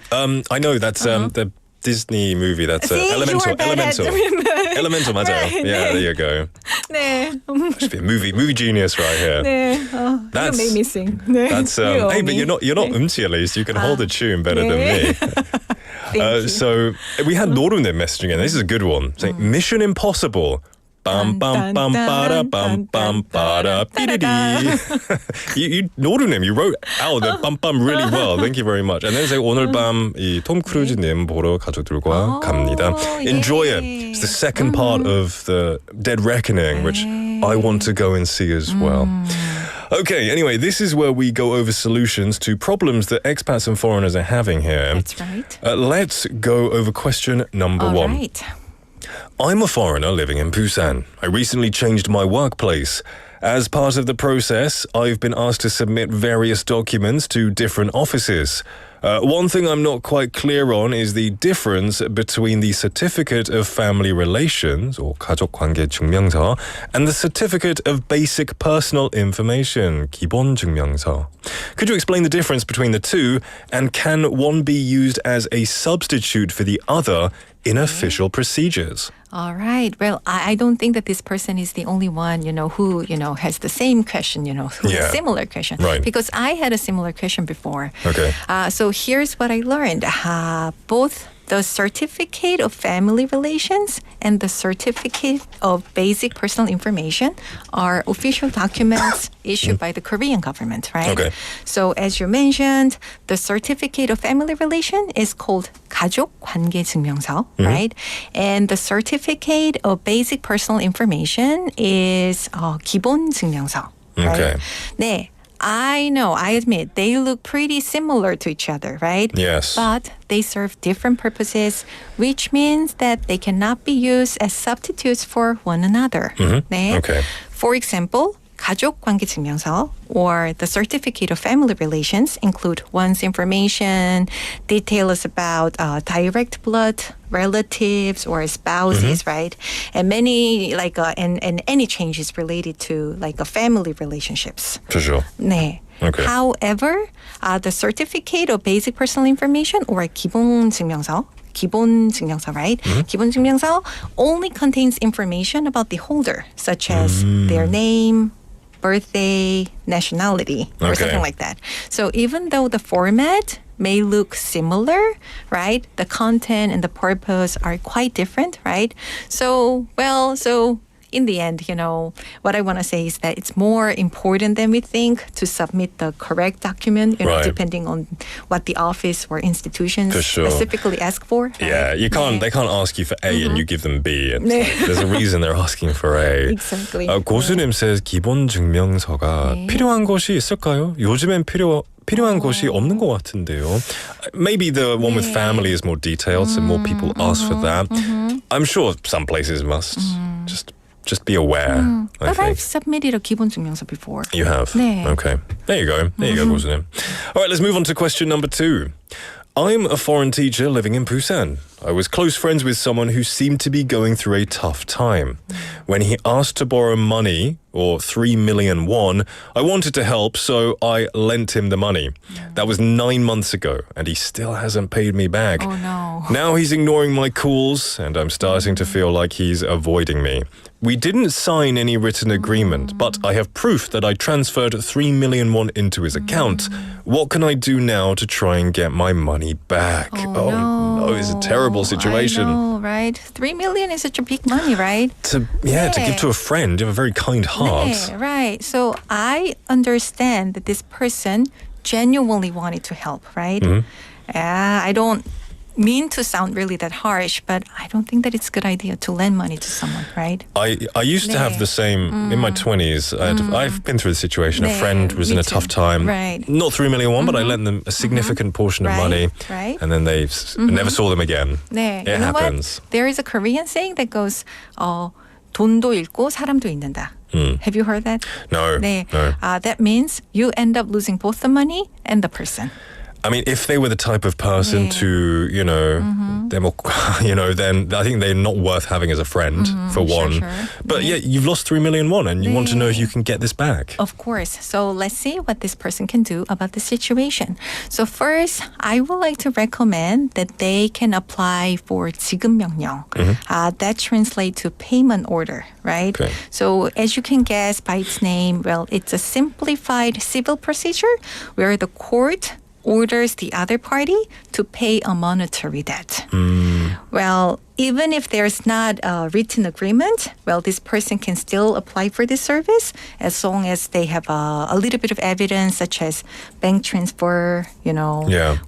I know that's the Disney movie. That's See, Elemental. you are bad at remembering. Elemental, 맞아요. Right, Yeah, 네. there you go. 네. Should be a movie genius right here. 네. You That's- make me sing. 네. That's You owe hey, but me. you're not umchi at least. You can hold a tune better than me. Thank you. So we had Norum messaging in. This is a good one. Saying Mission Impossible. Bum bum bum bada bum bum bada bididi. You Norum, you wrote out the bum bum really well. Thank you very much. And then say 오늘 밤 이 톰 크루즈님 보러 가족들과 갑니다. Enjoy it. It's the second part of the Dead Reckoning, which I want to go and see as well. Okay, anyway, this is where we go over solutions to problems that expats and foreigners are having here. That's right. Let's go over question number All one. right. I'm a foreigner living in Busan. I recently changed my workplace. As part of the process, I've been asked to submit various documents to different offices. One thing I'm not quite clear on is the difference between the Certificate of Family Relations, or 가족관계증명서, and the Certificate of Basic Personal Information, 기본증명서. Could you explain the difference between the two, and can one be used as a substitute for the other in official procedures? All right. Well, I don't think that this person is the only one, who, has the same question, who Yeah. has similar question. Right. Because I had a similar question before. Okay. So here's what I learned. Both the Certificate of Family Relations and the Certificate of Basic Personal Information are official documents issued by the Korean government, right? Okay. So as you mentioned, the Certificate of Family Relation is called 가족관계증명서, right? And the Certificate of Basic Personal Information is 기본증명서, right? Okay. 네. I know, I admit, they look pretty similar to each other, right? Yes. But they serve different purposes, which means that they cannot be used as substitutes for one another. 네. Okay. For example, 가족관계증명서 or the Certificate of Family Relations include one's information, details about direct blood relatives or spouses, right? And many and any changes related to family relationships. For sure. 네. Okay. However, the Certificate of Basic Personal Information or 기본증명서, right? 기본증명서 only contains information about the holder, such as their name, birthday, nationality, or Okay. something like that. So even though the format may look similar, right? The content and the purpose are quite different, right? So in the end, what I want to say is that it's more important than we think to submit the correct document, Right. depending on what the office or institutions For sure. specifically ask for. Yeah, you can't. They can't ask you for A and you give them B. It's 네. like, there's a reason they're asking for A. Exactly. 고수님 says 기본 증명서가 네. 필요한 것이 있을까요? 요즘엔 필요한 것이 없는 것 같은데요. Maybe the one with family is more detailed, so more people ask for that. I'm sure some places must. Just be aware. I But think. I've submitted a 기본증명서 before. You have? 네. Okay. There you go. There you go, 고수님. All right, let's move on to question number 2. I'm a foreign teacher living in Busan. I was close friends with someone who seemed to be going through a tough time. When he asked to borrow money, or 3 million won, I wanted to help, so I lent him the money. That was 9 months ago, and he still hasn't paid me back. Oh no. Now he's ignoring my calls, and I'm starting to feel like he's avoiding me. We didn't sign any written agreement, but I have proof that I transferred 3 million won into his account. What can I do now to try and get my money back? Oh, no. It's a terrible situation. I know, right? 3 million is such a big money, right? To give to a friend. You have a very kind heart. Yeah, right. So I understand that this person genuinely wanted to help, right? I don't mean to sound really that harsh, but I don't think that it's a good idea to lend money to someone, right? I used to have the same in my 20s. I've been through the situation. A friend was in a tough time. Right. Not 3 million won, but I lent them a significant portion of money. Right. And then they never saw them again. 네. It happens. There is a Korean saying that goes, 돈도 잃고 사람도 잃는다. Have you heard that? No. 네. No. That means you end up losing both the money and the person. I mean, if they were the type of person to, they're more, then I think they're not worth having as a friend, for one. Sure. But yeah, you've lost 3 million won and you want to know if you can get this back. Of course. So let's see what this person can do about the situation. So first, I would like to recommend that they can apply for 지급 명령. That translates to payment order, right? Okay. So as you can guess by its name, well, it's a simplified civil procedure where the court orders the other party to pay a monetary debt. Well, even if there's not a written agreement, well, this person can still apply for this service as long as they have a little bit of evidence, such as bank transfer,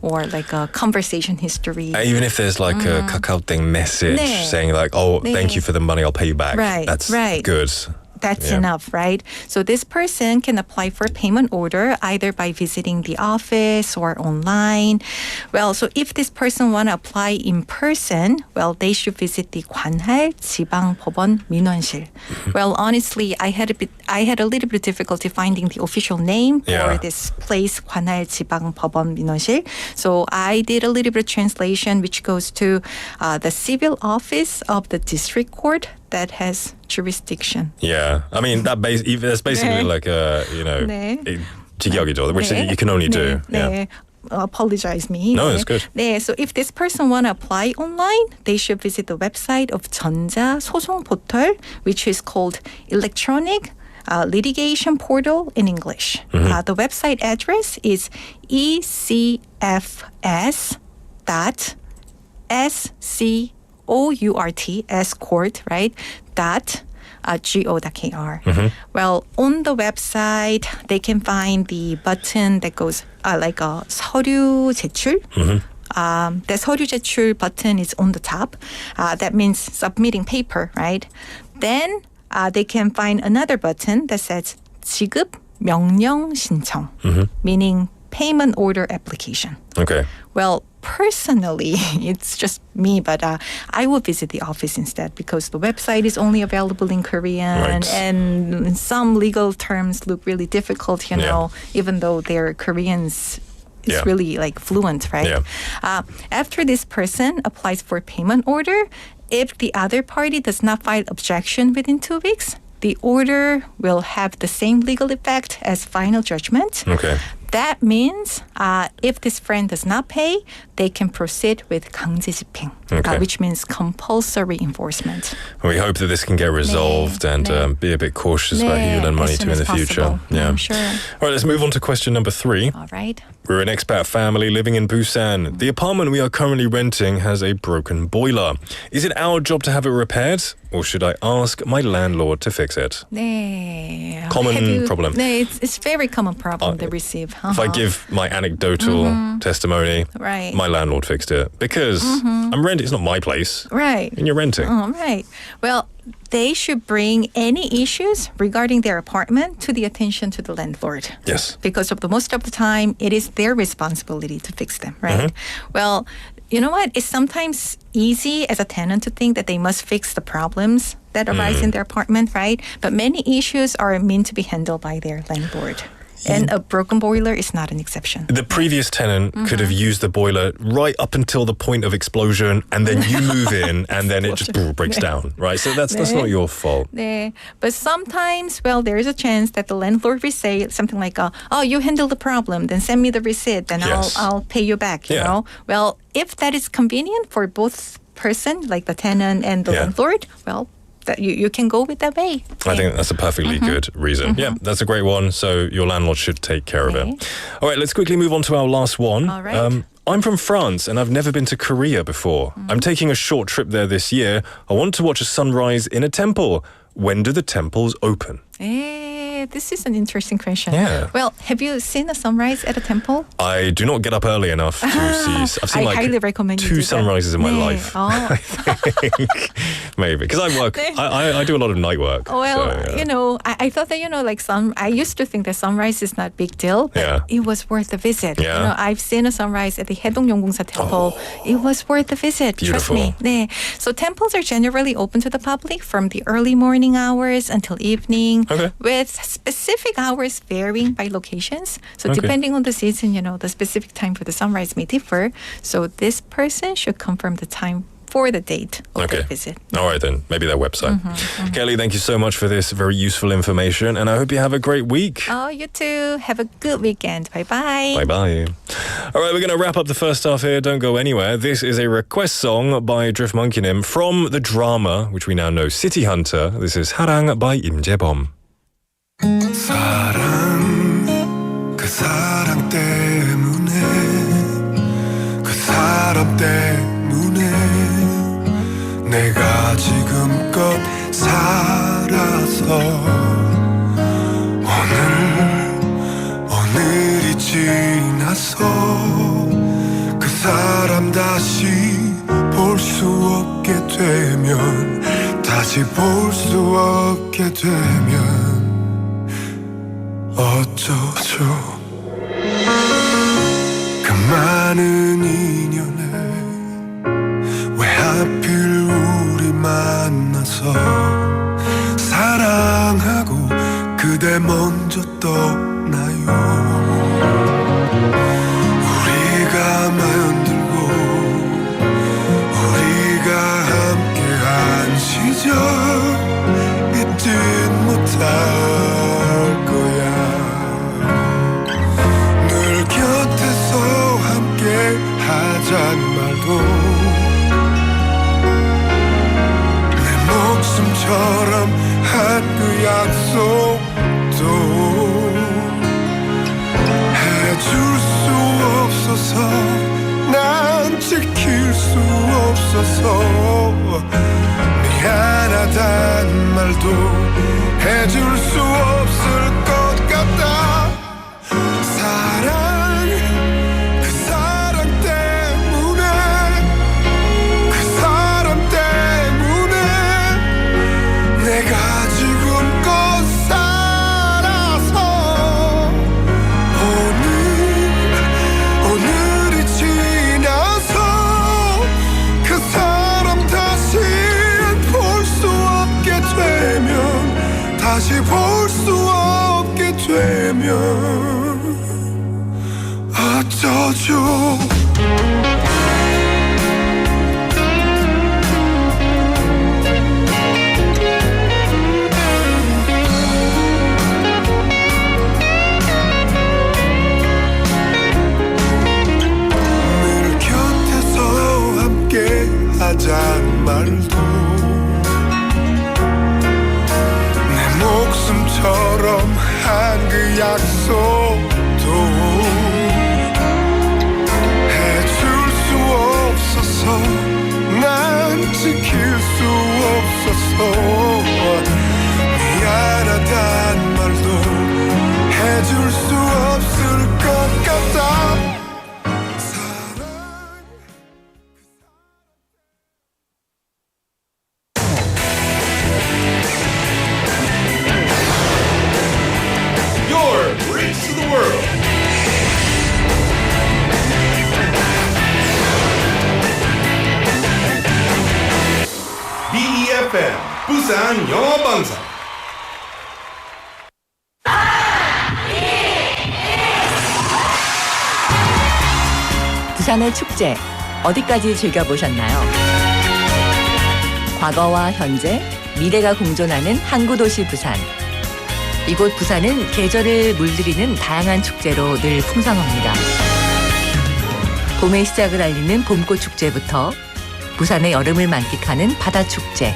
or like a conversation history. Even if there's like a Kakao message 네. saying like, thank you for the money, I'll pay you back. Right, That's right. good. That's enough, right? So this person can apply for payment order either by visiting the office or online. Well, so if this person want to apply in person, well, they should visit the 관할 지방법원 민원실. Well, honestly, I had a little bit of difficulty finding the official name for this place, 관할 지방법원 민원실. So I did a little bit of translation, which goes to the civil office of the district court that has jurisdiction. Yeah, I mean that's basically like a 직역이죠, which you can only do. Yeah. Apologize me. No, it's good. 네, so if this person want to apply online, they should visit the website of 전자 소송 포털, which is called Electronic Litigation Portal in English. The website address is ecfs.scourt, court, right? .go.kr. Well, on the website, they can find the button that goes like a 서류 제출. The 서류 제출 button is on the top. That means submitting paper, right? Then they can find another button that says 지급 명령 신청, meaning payment order application. Okay. Well, personally, it's just me, but I will visit the office instead because the website is only available in Korean, Right. and some legal terms look really difficult, even though their Koreans is really like fluent, right? Yeah. After this person applies for payment order, if the other party does not file objection within 2 weeks, the order will have the same legal effect as final judgment. Okay. That means if this friend does not pay, they can proceed with 강제집행, which means compulsory enforcement. We hope that this can get resolved and be a bit cautious about who you lend money to in the future. Yeah, I'm sure. All right, let's move on to question number 3. All right. We're an expat family living in Busan. The apartment we are currently renting has a broken boiler. Is it our job to have it repaired, or should I ask my landlord to fix it? 네. Common problem. 네, it's very common problem they receive. If I give my anecdotal testimony, Right. my landlord fixed it because I'm renting. It's not my place, Right. and you're renting. Oh, right. Well, they should bring any issues regarding their apartment to the attention to the landlord. Yes. Because of the most of the time, it is their responsibility to fix them, right? Well, you know what? It's sometimes easy as a tenant to think that they must fix the problems that arise in their apartment, right? But many issues are meant to be handled by their landlord. And a broken boiler is not an exception. The previous tenant could have used the boiler right up until the point of explosion, and then you move in, and then it just breaks down, right? So that's not your fault. 네. But sometimes, well, there is a chance that the landlord will say something like, "Oh, you handle the problem, then send me the receipt, then Yes. I'll pay you back." You Yeah. know. Well, if that is convenient for both person, like the tenant and the Yeah. landlord, well, that you can go with that way. I think that's a perfectly good reason. Yeah, that's a great one. So your landlord should take care of it. All right, let's quickly move on to our last one. All right. I'm from France and I've never been to Korea before. I'm taking a short trip there this year. I want to watch a sunrise in a temple. When do the temples open? This is an interesting question. Yeah. Well, have you seen a sunrise at a temple? I do not get up early enough to see. I've seen I highly recommend you do two that. sunrises in my 네. life. Oh. I think maybe because I work. 네. I do a lot of night work. Well, so, yeah. you know, I thought that, you know, like I used to think that sunrise is not big deal, but Yeah. it was worth the visit. Yeah. You know, I've seen a sunrise at the 해동용궁사 temple. It was worth the visit. Trust me. 네. So temples are generally open to the public from the early morning hours until evening, Okay. with specific hours varying by locations. So Okay. depending on the season, you know, the specific time for the sunrise may differ. So this person should confirm the time for the date of Okay. the visit. All right then, maybe their website. Kelly, thank you so much for this very useful information, and I hope you have a great week. Oh, you too. Have a good weekend. Bye-bye. Bye bye. All right, we're going to wrap up the first half here. Don't go anywhere. This is a request song by Drift Monkeynim from the drama, which we now know, City Hunter. This is 사랑 by 임재범. 사랑 그 사랑 때문에 그 사람 때문에 내가 지금껏 살아서 오늘이 지나서 그 사람 다시 볼 수 없게 되면 다시 볼 수 없게 되면 어쩌죠 그 많은 인연에 왜 하필 우리 만나서 사랑하고 그대 먼저 떠나요 우리가 만들고 우리가 함께한 시절 잊지 못할 거야 늘 곁에서 함께 하자는 말도 내 목숨처럼 한 그 약속도 해줄 수 없어서 난 지킬 수 없어서 미안하단 말도 해줄 수 없을 것 같다 사랑 그 사랑 때문에 그 사람 때문에 내가 지금껏 살아서 오늘이 지나서 그 사람 다시 볼 수 없게 되면 다시 볼 수 없게 되면 어쩌죠 늘 곁에서 함께 하자는 말도 내 목숨처럼 한 그 약속도 해줄 수 없어서 난 지킬 수 없어서 미안하단 말도 해줄 수 없을 것 같다 Your Bridge to the World. BEFM Busan 영어방송. 부산의 축제 어디까지 즐겨보셨나요? 과거와 현재, 미래가 공존하는 항구 도시 부산. 이곳 부산은 계절을 물들이는 다양한 축제로 늘 풍성합니다. 봄의 시작을 알리는 봄꽃 축제부터 부산의 여름을 만끽하는 바다 축제,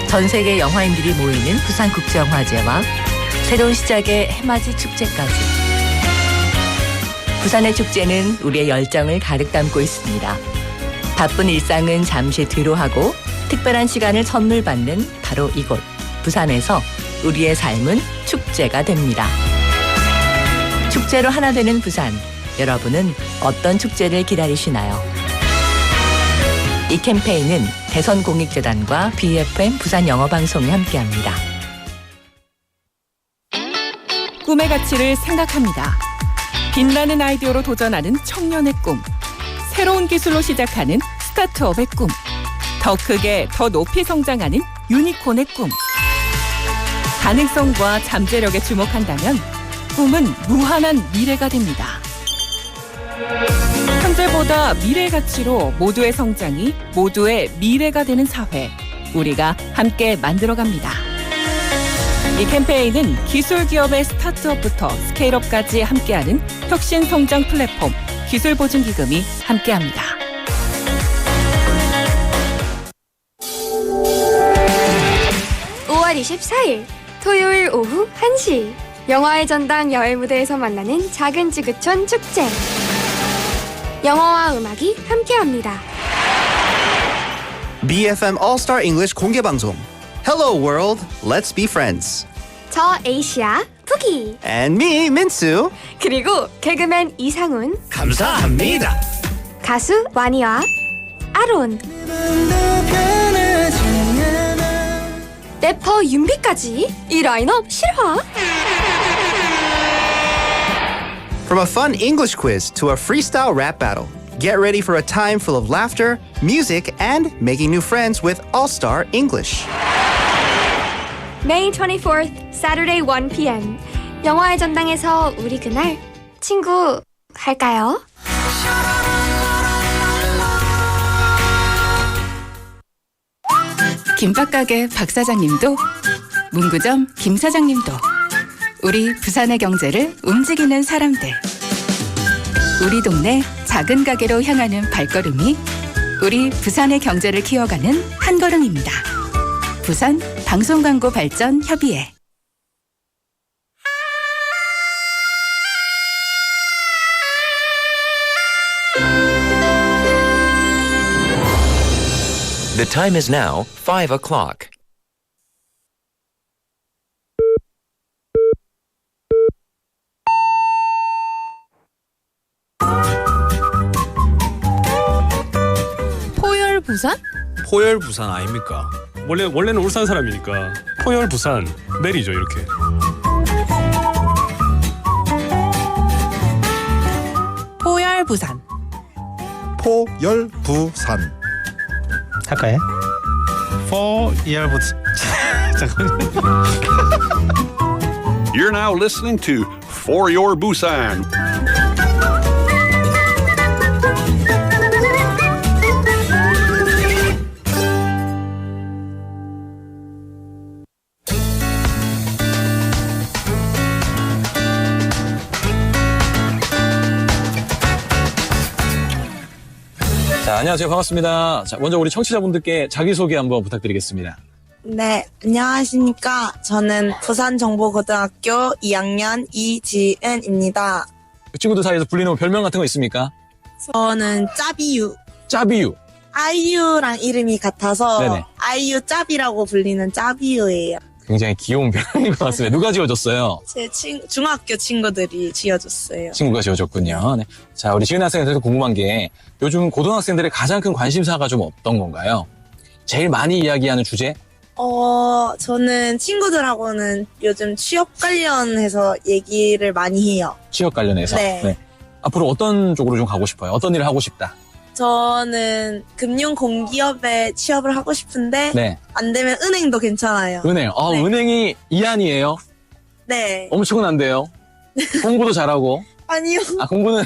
전 세계 영화인들이 모이는 부산국제영화제와 새로운 시작의 해맞이 축제까지. 부산의 축제는 우리의 열정을 가득 담고 있습니다. 바쁜 일상은 잠시 뒤로 하고 특별한 시간을 선물 받는 바로 이곳 부산에서 우리의 삶은 축제가 됩니다. 축제로 하나 되는 부산, 여러분은 어떤 축제를 기다리시나요? 이 캠페인은 대선공익재단과 BFM 부산영어방송이 함께합니다. 꿈의 가치를 생각합니다. 빛나는 아이디어로 도전하는 청년의 꿈, 새로운 기술로 시작하는 스타트업의 꿈, 더 크게 더 높이 성장하는 유니콘의 꿈. 가능성과 잠재력에 주목한다면 꿈은 무한한 미래가 됩니다. 현재보다 미래 가치로 모두의 성장이 모두의 미래가 되는 사회, 우리가 함께 만들어갑니다. 이 캠페인은 기술기업의 스타트업부터 스케일업까지 함께하는 혁신성장 플랫폼 기술보증기금이 함께합니다. (5월 24일) 토요일 오후 1시 영화의 전당 야외 무대에서 만나는 작은 지구촌 축제. 영어와 음악이 함께합니다. BFM All-Star English 공개 방송. Hello world, let's be friends. 저 에이시아 푸기, And me, 민수. 그리고 개그맨 이상훈, 감사합니다. 가수 와니와 아론, 래퍼 윤비까지 이 라인업 실화. From a fun English quiz to a freestyle rap battle, get ready for a time full of laughter, music, and making new friends with All-Star English. May 24th, Saturday 1 p.m. 영화의 전당에서 우리 그날 친구 할까요? 김밥가게 박 사장님도, 문구점 김 사장님도, 우리 부산의 경제를 움직이는 사람들. 우리 동네 작은 가게로 향하는 발걸음이 우리 부산의 경제를 키워가는 한 걸음입니다. 부산 방송광고 발전 협의회. The time is now 5 o'clock. 포열 부산? 포열 부산 아닙니까? 원래는 울산 사람이니까 포열 부산 내리죠 이렇게. 포열 부산. 포열 부산. 할까요? 포열 부산. You're now listening to For Your Busan. 자, 안녕하세요. 반갑습니다. 자, 먼저 우리 청취자분들께 자기소개 한번 부탁드리겠습니다. 네, 안녕하십니까. 저는 부산정보고등학교 2학년 이지은입니다. 친구들 사이에서 불리는 별명 같은 거 있습니까? 저는 짜비유. 짜비유. 아이유랑 이름이 같아서 네네. 아이유 짜비라고 불리는 짜비유예요. 굉장히 귀여운 별명인 것 같습니다. 누가 지어줬어요? 제 중학교 친구들이 지어줬어요. 친구가 지어줬군요. 네. 자, 우리 지은 학생한테서 궁금한 게 요즘 고등학생들의 가장 큰 관심사가 좀 어떤 건가요? 제일 많이 이야기하는 주제? 저는 친구들하고는 요즘 취업 관련해서 얘기를 많이 해요. 취업 관련해서? 네. 앞으로 어떤 쪽으로 좀 가고 싶어요? 어떤 일을 하고 싶다? 저는 금융공기업에 취업을 하고 싶은데 네. 안 되면 은행도 괜찮아요. 은행. 네. 은행이 이한이에요? 네. 엄청난데요? 공부도 잘하고? 아니요. 공부는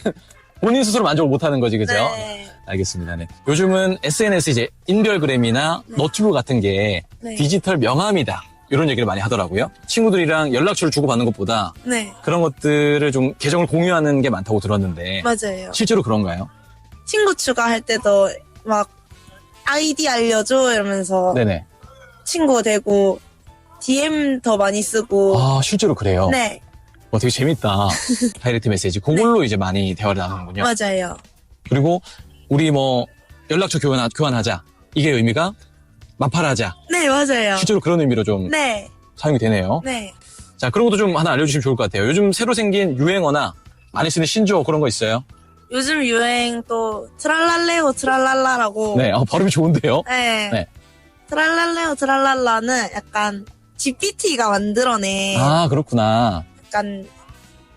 본인 스스로 만족을 못하는 거지, 그죠? 네. 알겠습니다. 네. 요즘은 SNS 이제 인별그램이나 너튜브 같은 게 네. 디지털 명함이다. 이런 얘기를 많이 하더라고요. 친구들이랑 연락처를 주고받는 것보다 네. 그런 것들을 좀 계정을 공유하는 게 많다고 들었는데 맞아요. 실제로 그런가요? 친구 추가할 때도 막 아이디 알려줘 이러면서 네네. 친구 되고 DM 더 많이 쓰고. 아, 실제로 그래요? 네. 되게 재밌다. 다이렉트 메시지. 그걸로 이제 많이 대화를 나누는군요. 맞아요. 그리고 우리 뭐 연락처 교환하자. 이게 의미가 마팔하자. 네, 맞아요. 실제로 그런 의미로 좀 네. 사용이 되네요. 네. 자, 그런 것도 좀 하나 알려주시면 좋을 것 같아요. 요즘 새로 생긴 유행어나 많이 쓰는 신조어 그런 거 있어요? 요즘 유행 또 트랄랄레오 트랄랄라라고. 네, 발음이 좋은데요? 네. 네. 트랄랄레오 트랄랄라는 약간 GPT가 만들어낸 아, 그렇구나. 약간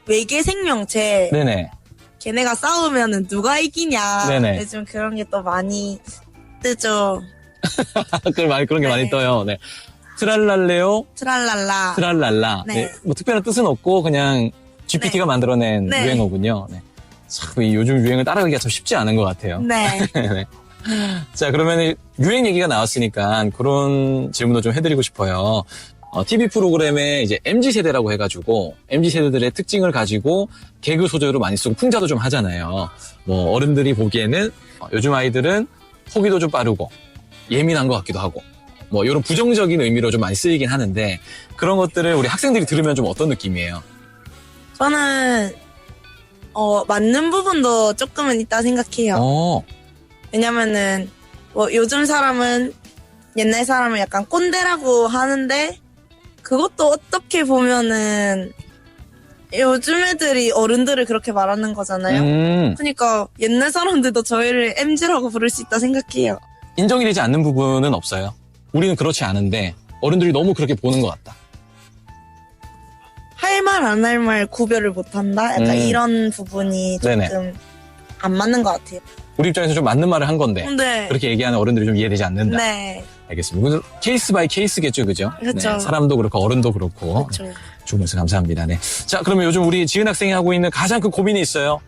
외계 생명체. 네네. 걔네가 싸우면은 누가 이기냐. 네네. 요즘 그런 게 또 많이 뜨죠. 그런 게 많이 떠요. 네. 트랄랄레오, 트랄랄라. 트랄랄라. 네. 네. 뭐 특별한 뜻은 없고 그냥 GPT가 만들어낸 네. 유행어군요. 네. 참, 이 요즘 유행을 따라가기가 참 쉽지 않은 것 같아요. 네. 네. 자, 그러면 유행 얘기가 나왔으니까 그런 질문도 좀 해드리고 싶어요. TV 프로그램에 이제 MZ세대라고 해가지고 MZ세대들의 특징을 가지고 개그 소재로 많이 쓰고 풍자도 좀 하잖아요. 뭐 어른들이 보기에는 요즘 아이들은 소비도 좀 빠르고 예민한 것 같기도 하고 뭐 이런 부정적인 의미로 좀 많이 쓰이긴 하는데 그런 것들을 우리 학생들이 들으면 좀 어떤 느낌이에요? 저는 맞는 부분도 조금은 있다 생각해요. 왜냐면은 뭐 요즘 사람은 옛날 사람을 약간 꼰대라고 하는데 그것도 어떻게 보면은 요즘 애들이 어른들을 그렇게 말하는 거잖아요. 그러니까 옛날 사람들도 저희를 MZ라고 부를 수 있다 생각해요. 인정이 되지 않는 부분은 없어요. 우리는 그렇지 않은데 어른들이 너무 그렇게 보는 것 같다. 할 말 안 할 말 구별을 못한다? 약간 이런 부분이 조금 네네. 안 맞는 것 같아요. 우리 입장에서 좀 맞는 말을 한 건데 네. 그렇게 얘기하는 어른들이 좀 이해되지 않는다. 네. 알겠습니다. 그래서 케이스 바이 케이스겠죠, 그죠? 그렇죠. 네, 사람도 그렇고 어른도 그렇고. 그렇죠. 좋은 말씀 감사합니다. 네. 자, 그러면 요즘 우리 지은 학생이 하고 있는 가장 큰 고민이 있어요?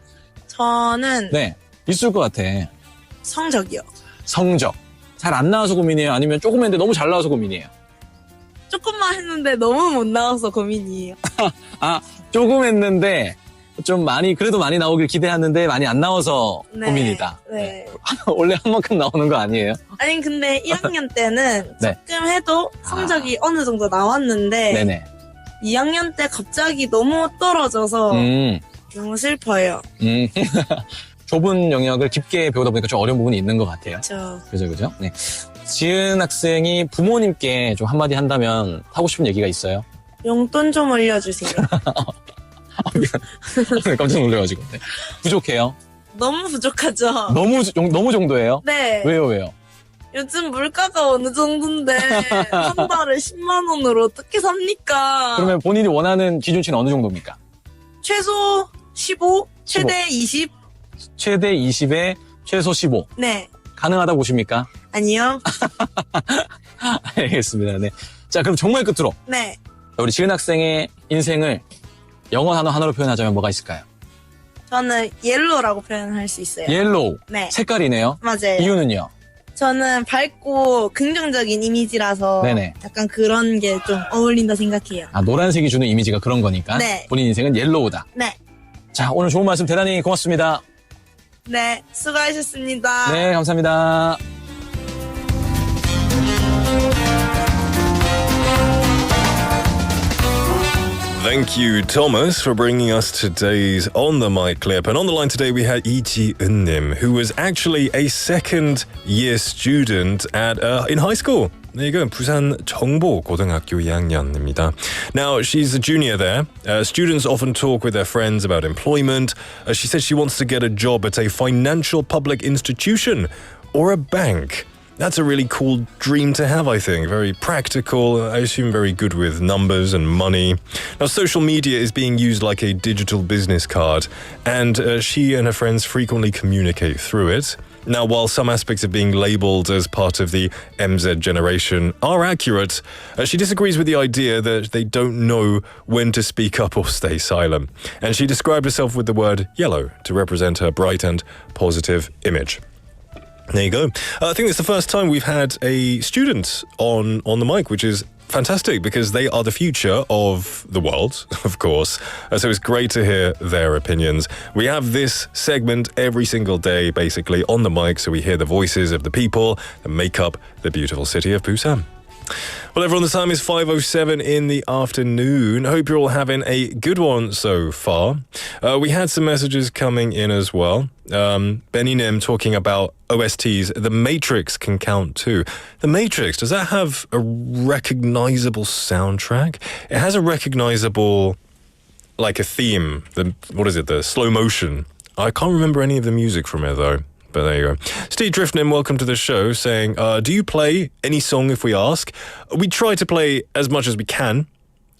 저는 네, 있을 것 같아. 성적이요. 성적. 잘 안 나와서 고민이에요? 아니면 조금 했는데 너무 잘 나와서 고민이에요? 조금만 했는데 너무 못 나와서 고민이에요. 아, 조금 했는데 좀 그래도 많이 나오길 기대했는데 많이 안 나와서 네. 고민이다. 네. 원래 한 만큼 나오는 거 아니에요? 아니 근데 1학년 때는 네. 조금 해도 성적이 어느 정도 나왔는데 네네. 2학년 때 갑자기 너무 떨어져서 너무 슬퍼요. 좁은 영역을 깊게 배우다 보니까 좀 어려운 부분이 있는 것 같아요. 그죠. 네. 지은 학생이 부모님께 좀 한마디 한다면 하고 싶은 얘기가 있어요? 용돈 좀 올려주세요. 깜짝 놀래가지고. 네. 부족해요? 너무 부족하죠? 너무 정도예요? 네. 왜요? 요즘 물가가 어느 정도인데 한 달에 10만 원으로 어떻게 삽니까? 그러면 본인이 원하는 기준치는 어느 정도입니까? 최소 15, 최대 20? 최대 20에 최소 15. 네. 가능하다고 보십니까? 아니요. 알겠습니다. 네. 자, 그럼 정말 끝으로. 네. 우리 지은 학생의 인생을 영어 단어 하나로 표현하자면 뭐가 있을까요? 저는 옐로우라고 표현할 수 있어요. 옐로우. 네. 색깔이네요. 맞아요. 이유는요? 저는 밝고 긍정적인 이미지라서 네네. 약간 그런 게 좀 어울린다 생각해요. 아, 노란색이 주는 이미지가 그런 거니까. 네. 본인 인생은 옐로우다. 네. 자, 오늘 좋은 말씀 대단히 고맙습니다. 네. 수고하셨습니다. 네, 감사합니다. Thank you, Thomas, for bringing us today's On the Mic clip. And on the line today, we had Lee Ji-eun-nim, who was actually a second-year student in high school. There you go, Busan 정보 고등학교 2학년입니다. Now, she's a junior there. Students often talk with their friends about employment. She said she wants to get a job at a financial public institution or a bank. That's a really cool dream to have, I think. Very practical, I assume very good with numbers and money. Now, social media is being used like a digital business card, and she and her friends frequently communicate through it. Now, while some aspects of being labelled as part of the MZ generation are accurate, she disagrees with the idea that they don't know when to speak up or stay silent. And she described herself with the word yellow to represent her bright and positive image. There you go. I think it's the first time we've had a student on the mic, which is fantastic because they are the future of the world, of course. So it's great to hear their opinions. We have this segment every single day, basically, on the mic, so we hear the voices of the people that make up the beautiful city of Busan. Well, everyone, the time is 5:07 in the afternoon. Hope you're all having a good one so far. We had some messages coming in as well. Benny Nim talking about OSTs. The Matrix can count too. The Matrix, does that have a recognizable soundtrack? It has a recognizable, like a theme. What is it? The slow motion. I can't remember any of the music from it though. But there you go. Steve Driftman, welcome to the show, saying, do you play any song if we ask? We try to play as much as we can,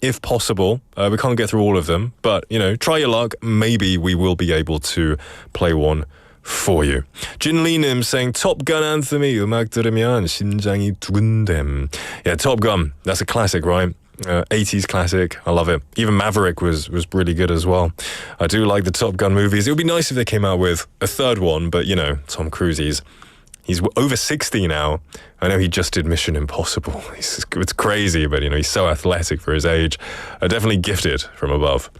if possible. We can't get through all of them, but, try your luck. Maybe we will be able to play one for you. Jin Lee Nim saying, Top Gun anthem이 음악 들으면 심장이 두근댐. Yeah, Top Gun, that's a classic, right? 80s classic. I love it. Even Maverick was really good as well. I do like the Top Gun movies. It would be nice if they came out with a third one, but Tom Cruise, he's over 60 now. I know he just did Mission Impossible. It's crazy, but he's so athletic for his age. Definitely gifted from above.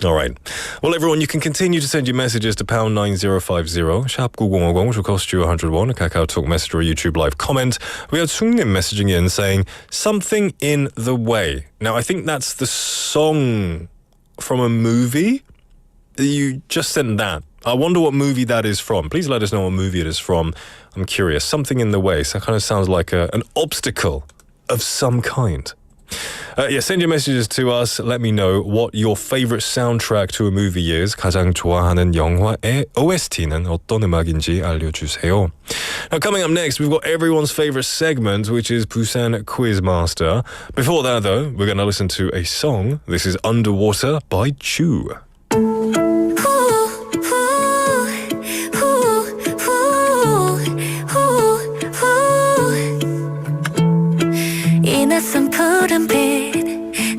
All right. Well, everyone, you can continue to send your messages to pound 9050, sharp 9050, which will cost you 100 won, a Kakao Talk message or a YouTube live comment. We had Sungnim messaging in saying, Something in the Way. Now, I think that's the song from a movie. You just sent that. I wonder what movie that is from. Please let us know what movie it is from. I'm curious. Something in the Way. So that kind of sounds like an obstacle of some kind. Send your messages to us. Let me know what your favorite soundtrack to a movie is. 가장 좋아하는 영화의 OST는 어떤 음악인지 알려주세요. Now, coming up next, we've got everyone's favorite segment, which is Busan Quizmaster. Before that, though, we're going to listen to a song. This is Underwater by Chu.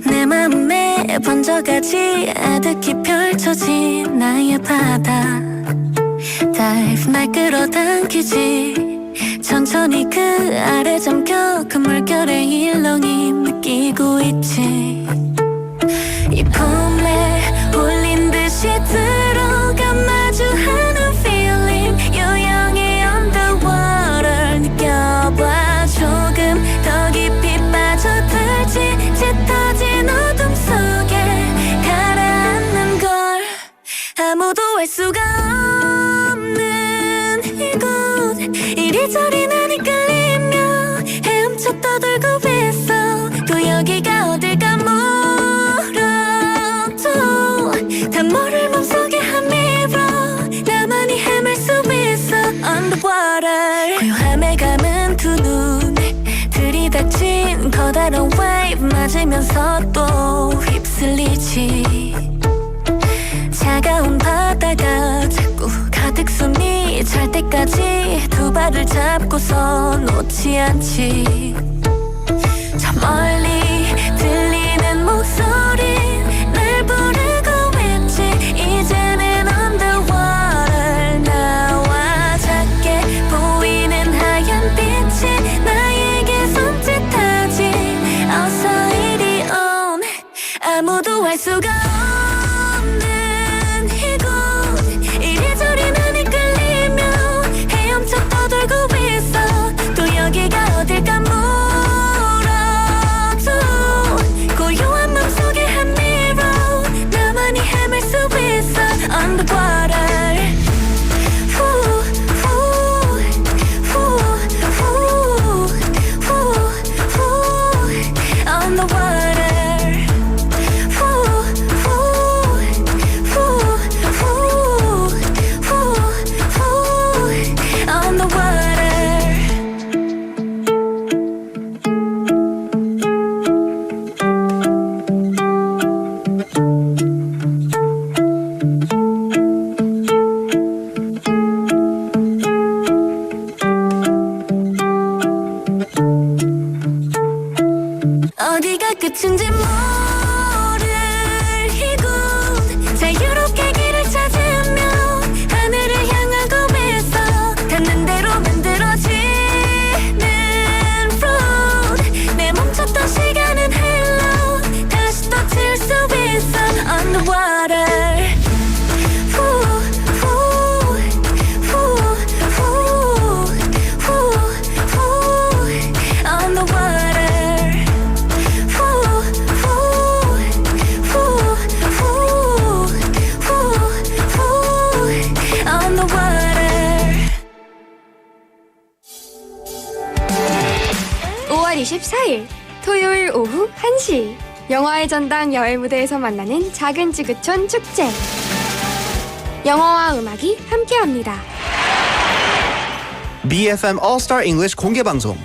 내 맘에 번져가지 아득히 펼쳐진 나의 바다 Dive 날 끌어당기지 천천히 그 아래 잠겨 그 물결의 일렁임 느끼고 있지 이 품에 홀린 듯이 들어가 마주하는 feeling 요영의 underwater 느껴봐 조금 더 깊이 빠져들지 짙어진 어둠 속에 가라앉는 걸 아무도 알 수가 없는 이곳 이리저리 난 이끌리며 헤엄쳐 떠들고 있어 또 여기가 어딜까 물어도 단모를 맘속에 한 mirror 나만이 헤맬 수 있어 underwater 고요함에 감은 두 눈 들이닥친 커다란 wave 맞으면서 또 휩쓸리지 차가운 바다가 자꾸 가득 숨이 찰 때까지 두 발을 잡고서 놓지 않지 저 멀리 들리는 목소리 날 부르고 있지 이제는 underwater 나와 작게 보이는 하얀 빛이 나에게 손짓하지 어서 이리 온 아무도 알 수가 없는 이곳 이리저리 난 이끌리며 헤엄쳐 떠돌고 있어 또 여기가 어딜까 물어도 고요한 맘속에 한 mirror 나만이 헤맬 수 있어 underwater on the water 끝인지 모르고 자유롭게 길을 찾으며 하늘을 향하고 있어 닿는 대로 만들어지는 road 내 멈췄던 시간은 hello 다시 또 칠 수 있어 underwater (5월 24일) 토요일 오후 1시 영화의 전당 여행 무대에서 만나는 작은 지구촌 축제 영어와 음악이 함께합니다. BFM All-Star English 공개 방송.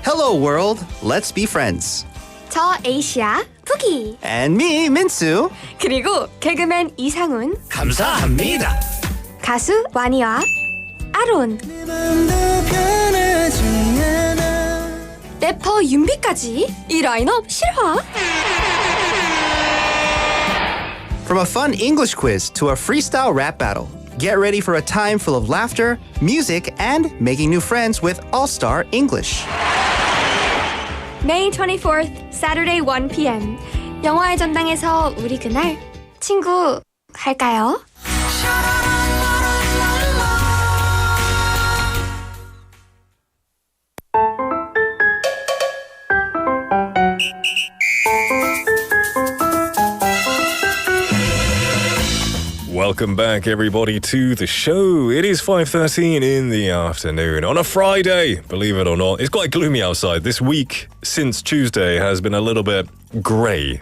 Hello world, let's be friends. 저 에이시아 푸기 And me, 민수. 그리고 개그맨 이상훈 감사합니다. 가수 와니와 아론 래퍼 윤비까지 이 라인업 실화 From a fun English quiz to a freestyle rap battle, get ready for a time full of laughter, music, and making new friends with All-Star English. May 24th, Saturday 1 p.m. 영화의 전당에서 우리 그날 친구 할까요? Welcome back, everybody, to the show. It is 5:13 in the afternoon on a Friday, believe it or not. It's quite gloomy outside. This week, since Tuesday, has been a little bit grey.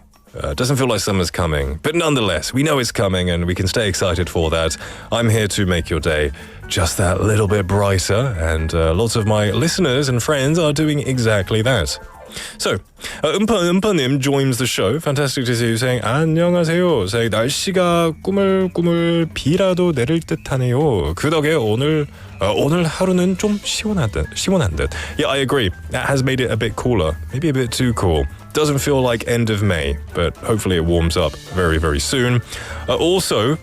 Doesn't feel like summer's coming. But nonetheless, we know it's coming and we can stay excited for that. I'm here to make your day just that little bit brighter. And lots of my listeners and friends are doing exactly that. So, 음파님 joins the show. Fantastic to see you saying 안녕하세요. saying 날씨가 꾸물꾸물 비라도 내릴 듯하네요. 그 덕에 오늘 하루는 좀 시원한 듯. Yeah, I agree. That has made it a bit cooler. Maybe a bit too cool. Doesn't feel like end of May, but hopefully it warms up very, very soon. Also,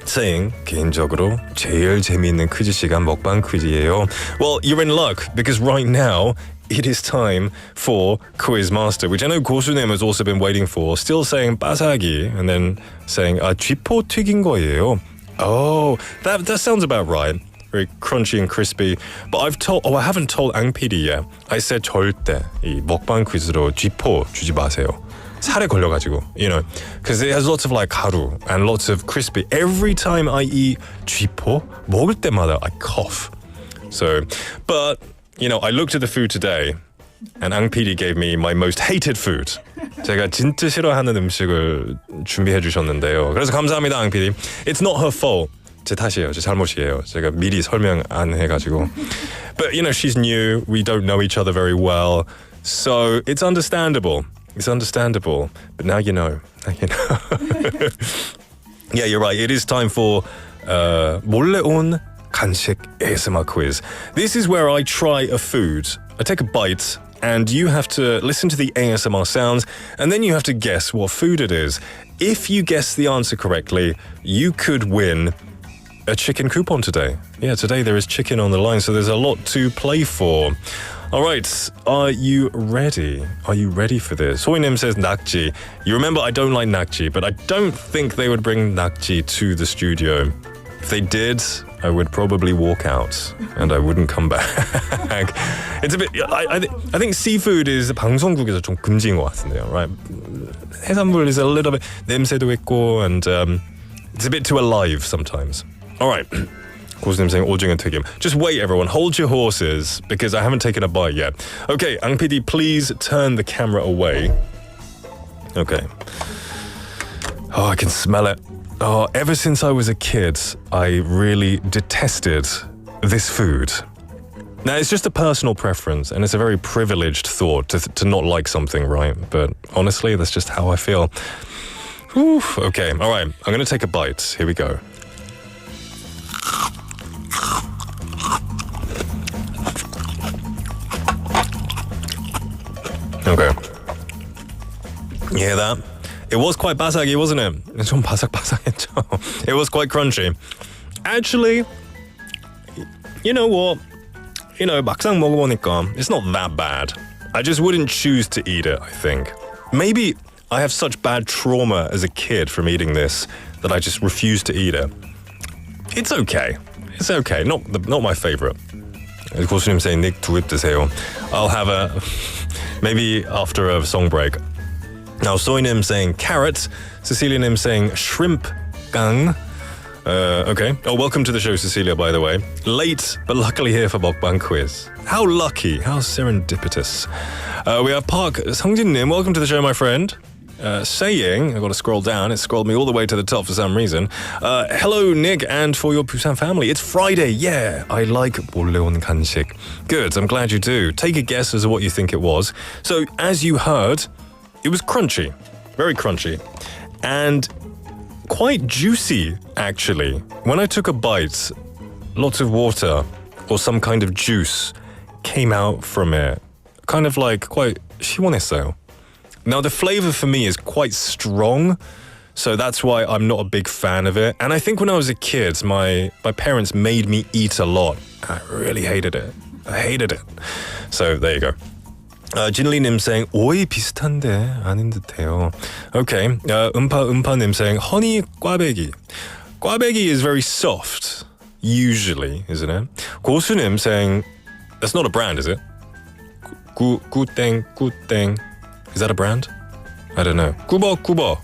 saying 개인적으로 제일 재미있는 퀴즈 시간 먹방 퀴즈예요. Well, you're in luck because right now it is time for Quiz Master, which I know 고수님 has also been waiting for. Still saying 바사기 and then saying 쥐포 튀긴 거예요. Oh, that sounds about right. Very crunchy and crispy. But I haven't told 앙 PD yet. I said 절대 이 먹방 퀴즈로 쥐포 주지 마세요. 살에 걸려가지고, you know, because it has lots of like 가루 and lots of crispy. Every time I eat 쥐포, 먹을 때마다 I cough. So, but you know, I looked at the food today, and 앙 PD gave me my most hated food. 제가 진짜 싫어하는 음식을 준비해 주셨는데요. 그래서 감사합니다, 앙 PD. It's not her fault. 제 탓이에요. 제 잘못이에요. 제가 미리 설명 안 해가지고. But you know, she's new. We don't know each other very well, so it's understandable. It's understandable. But now you know. Now you know. Yeah, you're right. It is time for 몰래 온 간식 ASMR quiz. This is where I try a food. I take a bite and you have to listen to the ASMR sounds and then you have to guess what food it is. If you guess the answer correctly, you could win a chicken coupon today. Yeah, today there is chicken on the line, so there's a lot to play for. All right, are you ready? Are you ready for this? 소희님 says 낙지. You remember I don't like 낙지, but I don't think they would bring 낙지 to the studio. If they did, I would probably walk out and I wouldn't come back. It's a bit. I think seafood is 방송국에서 좀 금지인 것 같은데요, right? 해산물 is a little bit 냄새도 있고 and it's a bit too alive sometimes. All right. 고수님 saying 오징어 튀김. Just wait, everyone. Hold your horses because I haven't taken a bite yet. Okay, 앙 PD, please turn the camera away. Okay. Oh, I can smell it. Oh, ever since I was a kid, I really detested this food. Now, it's just a personal preference, and it's a very privileged thought to not like something, right? But honestly, that's just how I feel. Whew, okay, all right. I'm going to take a bite. Here we go. Okay. You hear that? It was quite 바삭이, wasn't it? 좀 바삭바삭했죠. It was quite crunchy. Actually, you know what? You know, 막상 먹어보니까 it's not that bad. I just wouldn't choose to eat it, I think. Maybe I have such bad trauma as a kid from eating this that I just refuse to eat it. It's okay. It's okay. Not my favorite. 고수님 saying Nick 두입 드세요. I'll have a maybe after a song break. Now Soinim saying carrot. Cecilia-nim saying shrimp gang. Okay. Oh, welcome to the show, Cecilia, by the way. Late, but luckily here for Mukbang quiz. How lucky. How serendipitous. We have Park Sungjin-nim. Welcome to the show, my friend. Saying, I've got to scroll down, it scrolled me all the way to the top for some reason. Hello, Nick, and for your Busan family. It's Friday, yeah. I like 몰래 온 간식. Good, I'm glad you do. Take a guess as to what you think it was. So, as you heard, it was crunchy. Very crunchy. And quite juicy, actually. When I took a bite, lots of water or some kind of juice came out from it. Kind of like quite 시원했어요. Now, the flavor for me is quite strong, so that's why I'm not a big fan of it. And I think when I was a kid, my parents made me eat a lot. I really hated it. I hated it. So there you go. 진리님 saying 오이 비슷한데 아닌 듯해요. Okay. 음파님 saying honey 꽈배기. 꽈배기 is very soft, usually, isn't it? 고수님 saying that's not a brand, is it? 굿땡. Is that a brand? I don't know. 꾸버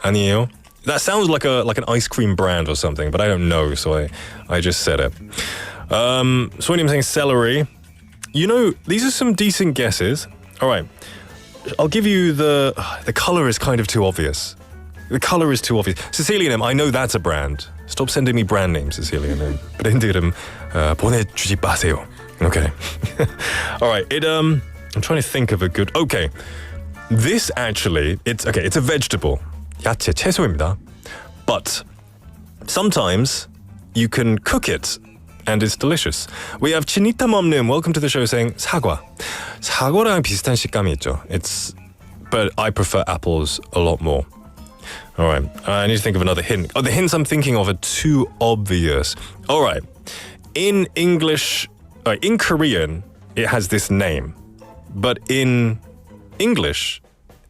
아니에요? That sounds like an ice cream brand or something, but I don't know, so I just said it. Soinim saying celery. You know, these are some decent guesses. All right, I'll give you the color is kind of too obvious. The color is too obvious. Cecilianum, I know that's a brand. Stop sending me brand names, Cecilianum. 브랜드름 보내주지 마세요. Okay. All right. I'm trying to think of a good. Okay. This actually, it's a vegetable. 야채, 채소입니다. But sometimes you can cook it and it's delicious. We have Chinitamomnim, welcome to the show, saying 사과. 사과랑 비슷한 식감이 있죠. But I prefer apples a lot more. All right, I need to think of another hint. Oh, the hints I'm thinking of are too obvious. All right, in Korean, it has this name. But in English,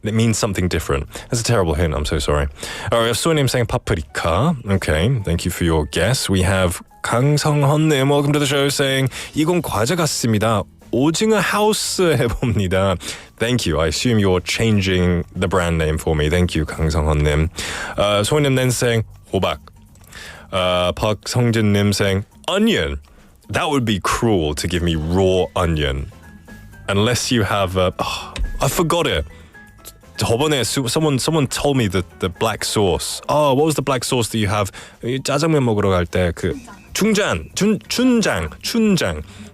it means something different. That's a terrible hint, I'm so sorry. All right, we have Soinim saying paprika. Okay, thank you for your guess. We have 강성헌님, welcome to the show, saying 이건 과자 같습니다. 오징어 하우스 해봅니다. Thank you. I assume you're changing the brand name for me. Thank you, 강성헌님. 소희님 then saying 호박. 박성진님 saying onion. That would be cruel to give me raw onion. Unless you have I forgot it. 저번에 someone told me the black sauce. Oh, what was the black sauce that you have? 짜장면 먹으러 갈 때 그 춘장.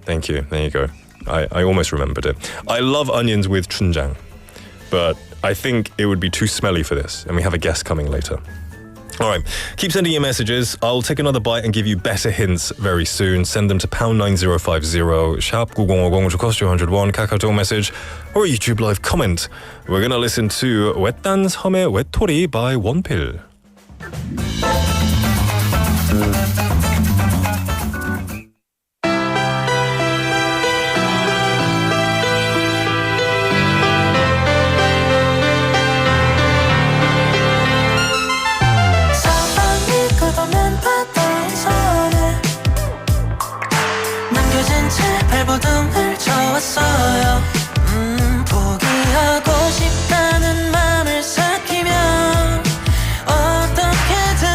Thank you. There you go. I almost remembered it. I love onions with 춘장, but I think it would be too smelly for this, and we have a guest coming later. All right, keep sending your messages. I'll take another bite and give you better hints very soon. Send them to #9050, sharp 9050, which will cost you 101, KakaoTalk message, or a YouTube live comment. We're going to listen to 외딴 섬의 외톨이 by 원필. 발버둥을 쳐왔어요. 포기하고 싶다는 맘을 삭히면 어떻게든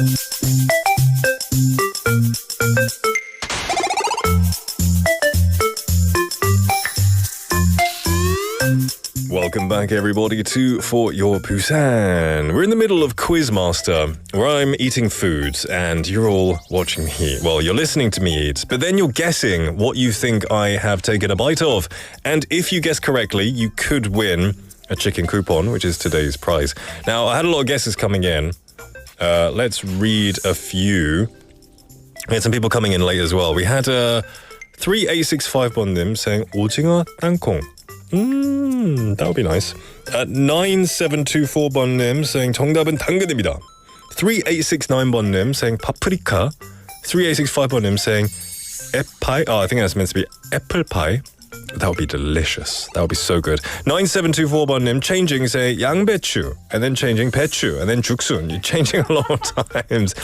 Welcome back, everybody, to For Your Busan. We're in the middle of Quizmaster, where I'm eating food, and you're all watching me eat. Well, you're listening to me eat, but then you're guessing what you think I have taken a bite of. And if you guess correctly, you could win a chicken coupon, which is today's prize. Now, I had a lot of guesses coming in. Let's read a few. We had some people coming in late as well. We had 3865번님 saying 오징어 땅콩. That would be nice. 9724번님 saying 정답은 당근입니다. 3869번님 saying paprika. 3865번님 saying pie. Oh, I think that's meant to be apple pie. That would be delicious. That would be so good. 9724번님 changing say 양배추 and then changing 배추 and then 죽순. You're changing a lot of times.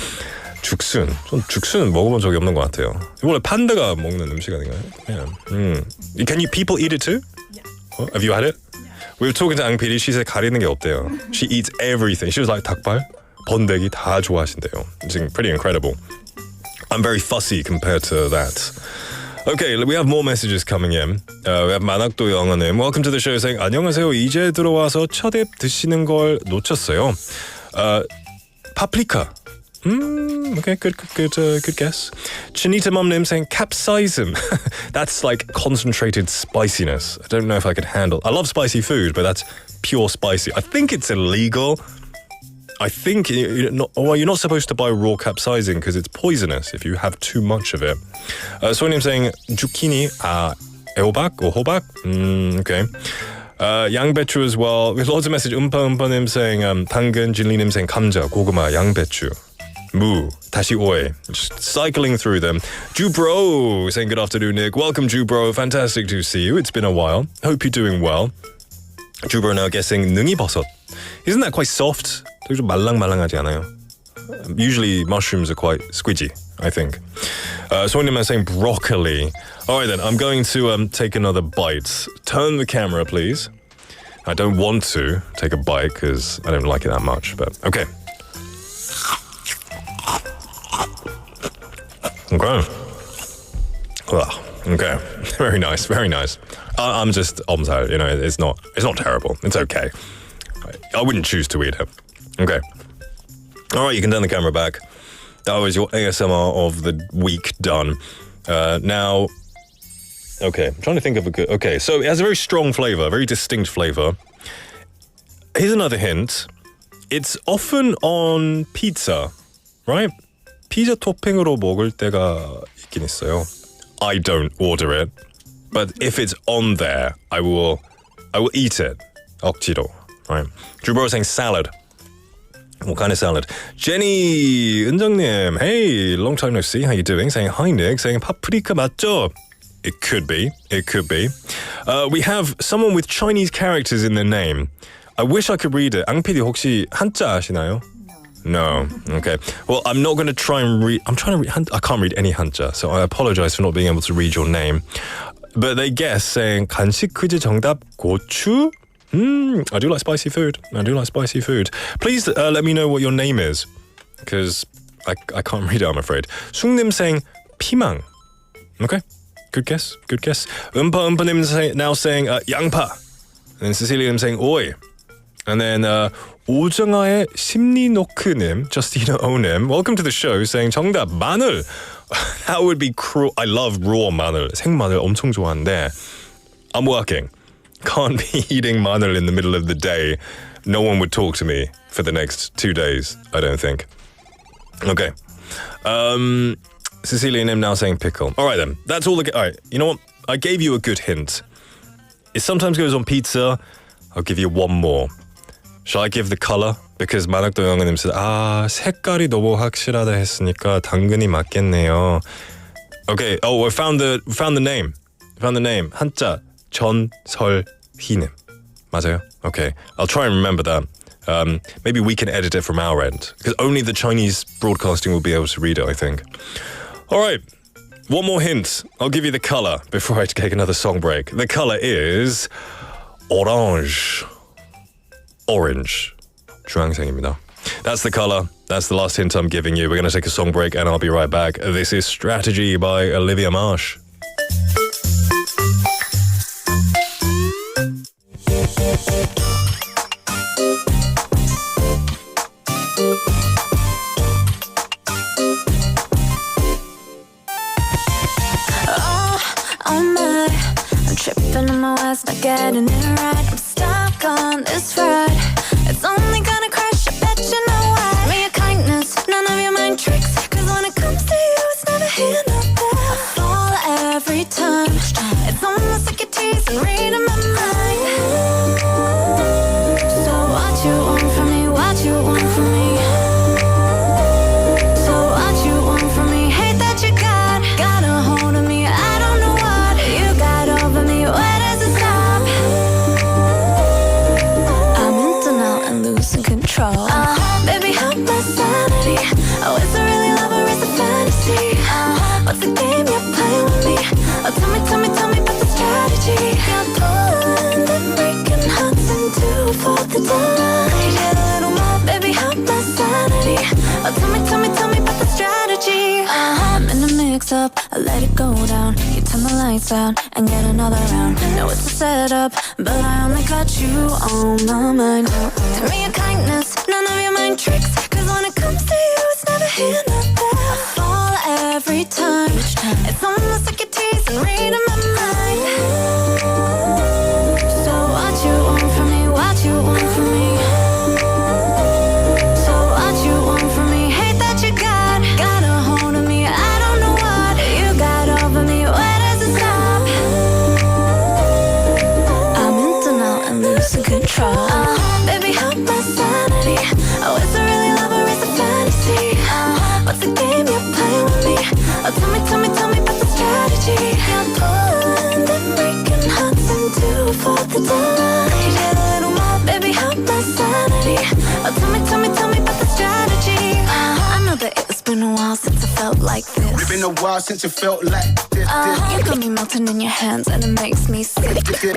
죽순. 전 죽순은 먹어본 적이 없는 것 같아요. 원래 판다가 먹는 음식 아닌가요? Yeah. Can you people eat it too? Oh, have you had it? Yeah. We were talking to Ang PD. She said 가리는 게 없대요. She eats everything. She was like 닭발, 번데기 다 좋아하신대요. It's pretty incredible. I'm very fussy compared to that. Okay, we have more messages coming in. We have 만학도 영어님. Welcome to the show saying 안녕하세요. 이제 들어와서 첫 앱 드시는 걸 놓쳤어요. 파프리카. Okay, good guess. Chinita Mumnim saying capsaicin. That's like concentrated spiciness. I don't know if I could handle. I love spicy food, but that's pure spicy. I think it's illegal. I think you're not supposed to buy raw capsaicin because it's poisonous if you have too much of it. Sonim saying zucchini, 애호박 or 호박. Okay. 양배추 as well. With lots of message. 음파님 saying 당근, 진리님 saying 감자, 고구마, 양배추. Moo, 다시 오해. Just cycling through them. Jubro saying good afternoon, Nick. Welcome, Jubro. Fantastic to see you. It's been a while. Hope you're doing well. Jubro now guessing 능이버섯. Isn't that quite soft? 되게 좀 말랑말랑하지 않아요? Usually mushrooms are quite squidgy, I think. Sonia saying broccoli. All right then, I'm going to take another bite. Turn the camera, please. I don't want to take a bite because I don't like it that much, but okay. Okay. Well, okay. Very nice. Very nice. I'm just omso. You know, it's not terrible. It's okay. I wouldn't choose to eat it. Okay. All right, you can turn the camera back. That was your ASMR of the week done. Now, okay, I'm trying to think of a good. Okay, so it has a very strong flavor, very distinct flavor. Here's another hint. It's often on pizza, right? 피자 토핑으로 먹을 때가 있긴 있어요. I don't order it, but if it's on there, I will eat it. 억지로, right? Drew saying salad. What kind of salad? Jenny 은정님, hey, long time no see. How you doing? Saying hi, Nick. Saying paprika 맞죠? It could be. It could be. We have someone with Chinese characters in their name. I wish I could read it. 앙 PD 혹시 한자 아시나요? No. Okay. Well, I'm not going to try and read. I'm trying to read. I can't read any 한자, so I apologize for not being able to read your name. But they guess saying 간식 퀴즈 정답 고추. I do like spicy food. Please let me know what your name is, because I can't read it, I'm afraid. 숭님 saying 피망. Okay. Good guess. 음파님 now saying 양파. And then Cecilia saying 오이. And then 오정아의 심리노크님, Justina O님, welcome to the show, saying 정답 마늘. That would be cruel. I love raw 마늘. 생마늘 엄청 좋아하는데 I'm working. Can't be eating 마늘 in the middle of the day. No one would talk to me for the next 2 days, I don't think. Okay. Cecilia Nim now saying pickle. All right then. That's all. All right. You know what? I gave you a good hint. It sometimes goes on pizza. I'll give you one more. Shall I give the color? Because 만학도 영어님 said, 색깔이 너무 확실하다 했으니까 당근이 맞겠네요. Okay. Oh, we found the name. 한자 전설희님. 맞아요? Okay. I'll try and remember that. Maybe we can edit it from our end, because only the Chinese broadcasting will be able to read it, I think. All right. One more hint. I'll give you the color before I take another song break. The color is orange. 주황색입니다. That's the color. That's the last hint I'm giving you. We're going to take a song break and I'll be right back. This is Strategy by Olivia Marsh. Oh my, I'm tripping on my words, not getting it right. I'm stuck on this ride. It's only gonna crash, I bet you know why. Me your kindness, none of your mind tricks. Cause when it comes to you, it's never here, not there. I fall every time. It's almost like you're teasing, reading my mind. So what you want from me, what you want from me? So what you want from me, hate that you got a hold of me. I don't know what you got over me, where does it stop? I'm in denial and losing control. Baby, help my sanity. Oh, is it really love or is it fantasy? What's the game you're playing with me? Oh, tell me about the strategy. You're pulling and breaking hearts into for the delight. Yeah, a little more, baby, help my sanity. Oh, tell me about the strategy. I'm in a mix-up, I let it go down. You turn the lights out and get another round. Know it's a setup, but I only got you on my mind. Tell me your kindness, none of your mind tricks. Cause when it comes to you, it's never here, not there. I fall every time. It's almost like you're teasing, reading my mind. So what you want from me, what you want from me? So what you want from me, hate that you got a hold of me. I don't know what you got over me, where does it stop? I'm in denial and losing control. Baby, help my sanity. Oh, is it really love or is it fantasy? What's the game you're playing with me? Oh, tell me about the strategy. You're pulling and breaking hearts into for the delight. Yeah, a little more, baby, help my sanity. Oh, tell me about the strategy. I know that it's been a while since I felt like this. It's been a while since it felt like this. You got me melting in your hands and it makes me sick. Strategy,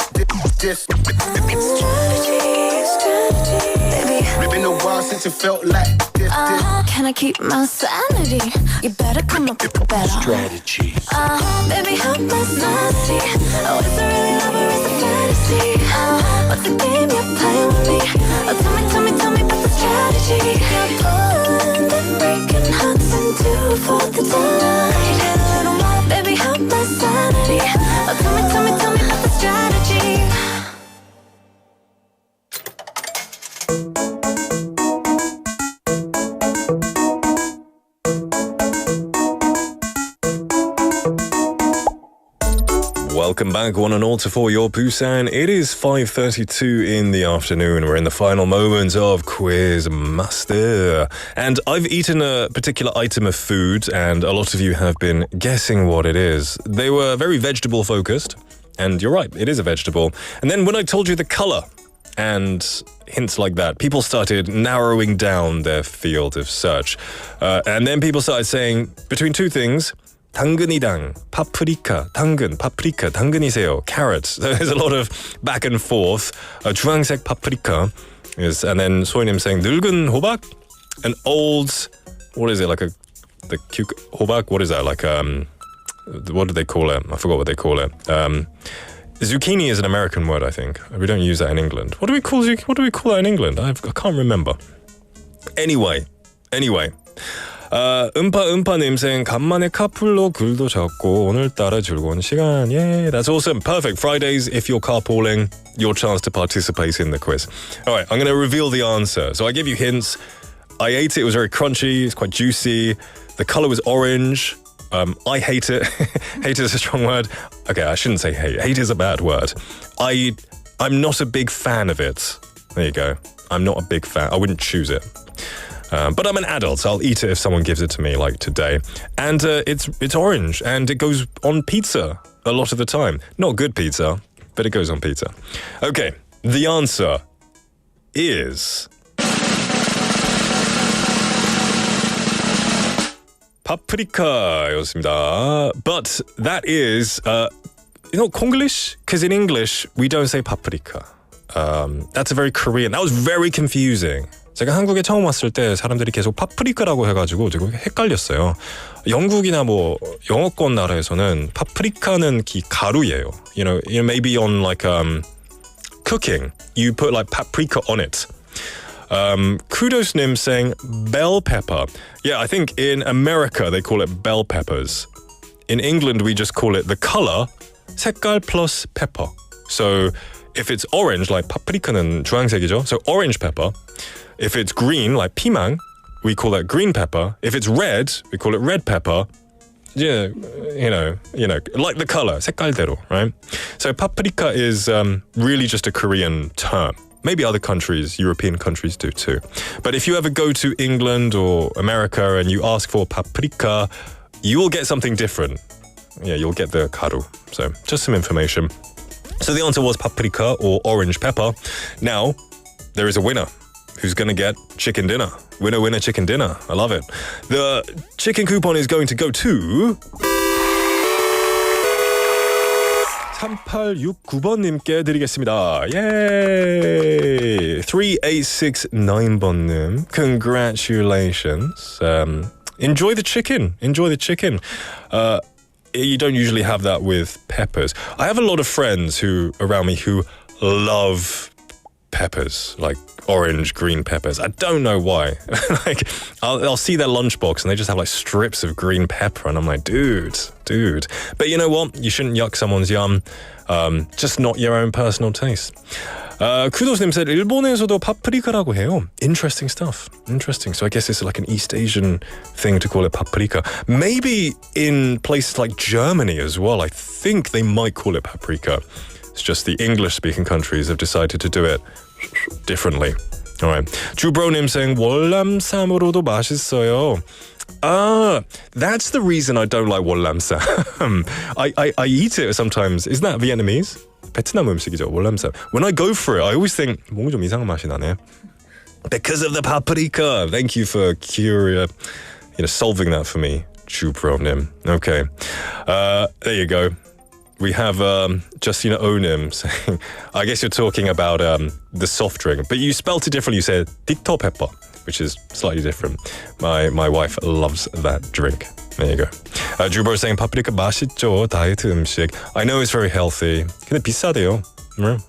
baby. It's been a while since it felt like this. Can I keep my sanity? You better come up with a better strategy. Baby, help my sanity. Oh, is it really love or is it fantasy? What's the game you're playing with me? Oh, tell me about the strategy. You're pulling and breaking hearts into for the delight. Yeah, a little more, baby, help my sanity. Oh, tell me about the strategy. Welcome back, one and all, to For Your Busan. It is 5:32 in the afternoon. We're in the final moments of Quiz Master. And I've eaten a particular item of food, and a lot of you have been guessing what it is. They were very vegetable focused, and you're right, it is a vegetable. And then when I told you the color and hints like that, people started narrowing down their field of search. And then people started saying between two things, 당근이당, 파프리카, 당근, 파프리카, 당근이세요, carrots. There's a lot of back and forth. 주황색 파프리카 is, and then 소희님 saying 늙은 호박, an old, what is it, like the 호박? What is that? Like what do they call it? I forgot what they call it. Zucchini is an American word, I think. We don't use that in England. What do we call that in England? I can't remember. Anyway. 음파님 saying 간만에 카풀로 글도 적고 오늘따라 즐거운 시간. Yeah, that's awesome. Perfect. Fridays, if you're carpooling, your chance to participate in the quiz. All right, I'm going to reveal the answer. So I give you hints. I ate it. It was very crunchy. It's quite juicy. The color was orange. I hate it. Hate is a strong word. Okay, I shouldn't say hate. Hate is a bad word. I'm not a big fan of it. There you go. I'm not a big fan. I wouldn't choose it. But I'm an adult, so I'll eat it if someone gives it to me, like today. And it's orange, and it goes on pizza a lot of the time. Not good pizza, but it goes on pizza. Okay, the answer is paprika였습니다. But that is, Konglish? Because in English, we don't say paprika. That's a very Korean. That was very confusing 제가 한국에 처음 왔을 때 사람들이 계속 파프리카라고 해가지고 되게 헷갈렸어요. 영국이나 뭐 영어권 나라에서는 파프리카는 가루예요. You know, maybe on like cooking, you put like paprika on it. Kudosnim saying bell pepper. Yeah, I think in America they call it bell peppers. In England we just call it the color, 색깔 plus pepper. So if it's orange, like paprika는 주황색이죠. So orange pepper. If it's green, like 피망, we call that green pepper. If it's red, we call it red pepper. Yeah, you know, like the color, 색깔대로, right? So paprika is really just a Korean term. Maybe other countries, European countries do too. But if you ever go to England or America and you ask for paprika, you will get something different. Yeah, you'll get the 가루. So just some information. So the answer was paprika or orange pepper. Now, there is a winner. Who's going to get chicken dinner? Winner, winner, chicken dinner. I love it. The chicken coupon is going to go to 3869번님께 드리겠습니다. Yay! 3869번님. Congratulations. Enjoy the chicken. Enjoy the chicken. You don't usually have that with peppers. I have a lot of friends around me who love peppers, like orange, green peppers. I don't know why. Like, I'll see their lunchbox and they just have like strips of green pepper, and I'm like, dude. But you know what? You shouldn't yuck someone's yum. Just not your own personal taste. 쿠도스님 said 일본에서도 파프리카라고 해요. Interesting stuff. Interesting. So I guess it's like an East Asian thing to call it paprika. Maybe in places like Germany as well. I think they might call it paprika. It's just the English-speaking countries have decided to do it differently. All right. 주브로님 saying 월남쌈으로도 맛있어요. That's the reason I don't like 월남쌈. I eat it sometimes. Isn't that Vietnamese? 베트남 음식이죠, 월남쌈. When I go for it, I always think 뭔가 좀 이상한 맛이 나네. Because of the paprika. Thank you for solving that for me, 주브로님. Okay. There you go. We have Justina Onim saying, I guess you're talking about the soft drink, but you spelt it differently. You said tikto pepper, which is slightly different. My wife loves that drink. There you go. Jubro saying paprika 맛있죠, 다이어트 음식. I know it's very healthy. 근데 비싸대요.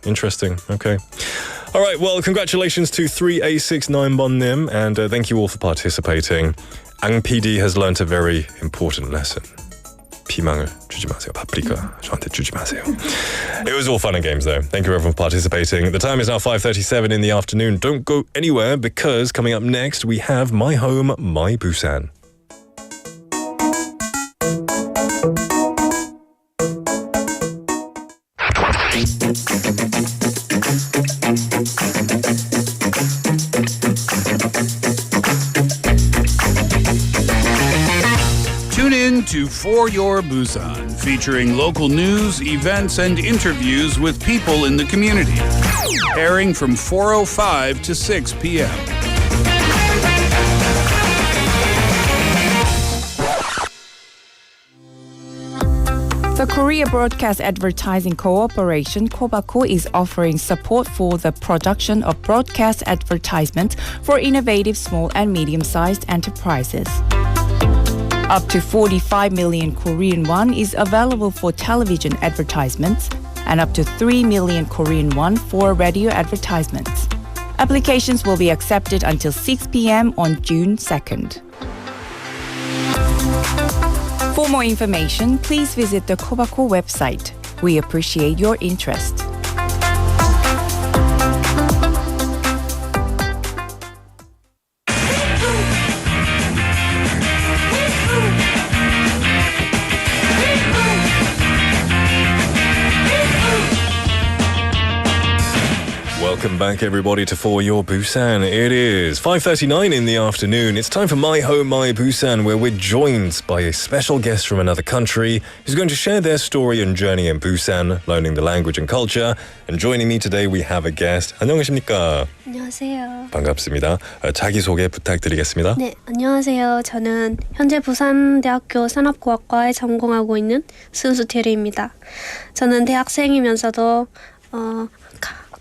Interesting. Okay. All right. Well, congratulations to 3869번님, and thank you all for participating. Ang PD has learnt a very important lesson. 피망을 주지 마세요. 파프리카 저한테 주지 마세요. It was all fun and games though. Thank you everyone for participating. The time is now 5:37 in the afternoon. Don't go anywhere because coming up next we have My Home, My Busan. Tune in to For Your Busan, featuring local news, events, and interviews with people in the community. Airing from 4:05 to 6 p.m. The Korea Broadcast Advertising Cooperation (KOBACO) is offering support for the production of broadcast advertisements for innovative small and medium-sized enterprises. Up to 45 million Korean won is available for television advertisements and up to 3 million Korean won for radio advertisements. Applications will be accepted until 6 p.m. on June 2nd. For more information, please visit the KOBACO website. We appreciate your interest. Welcome back, everybody, to For Your Busan. It is 5:39 in the afternoon. It's time for My Home, My Busan, where we're joined by a special guest from another country who's going to share their story and journey in Busan, learning the language and culture. And joining me today, we have a guest. 안녕하십니까? 안녕하세요. 반갑습니다. 자기소개 부탁드리겠습니다. 네, 안녕하세요. 저는 현재 부산대학교 산업공학과에 전공하고 있는 스우수테리입니다. 저는 대학생이면서도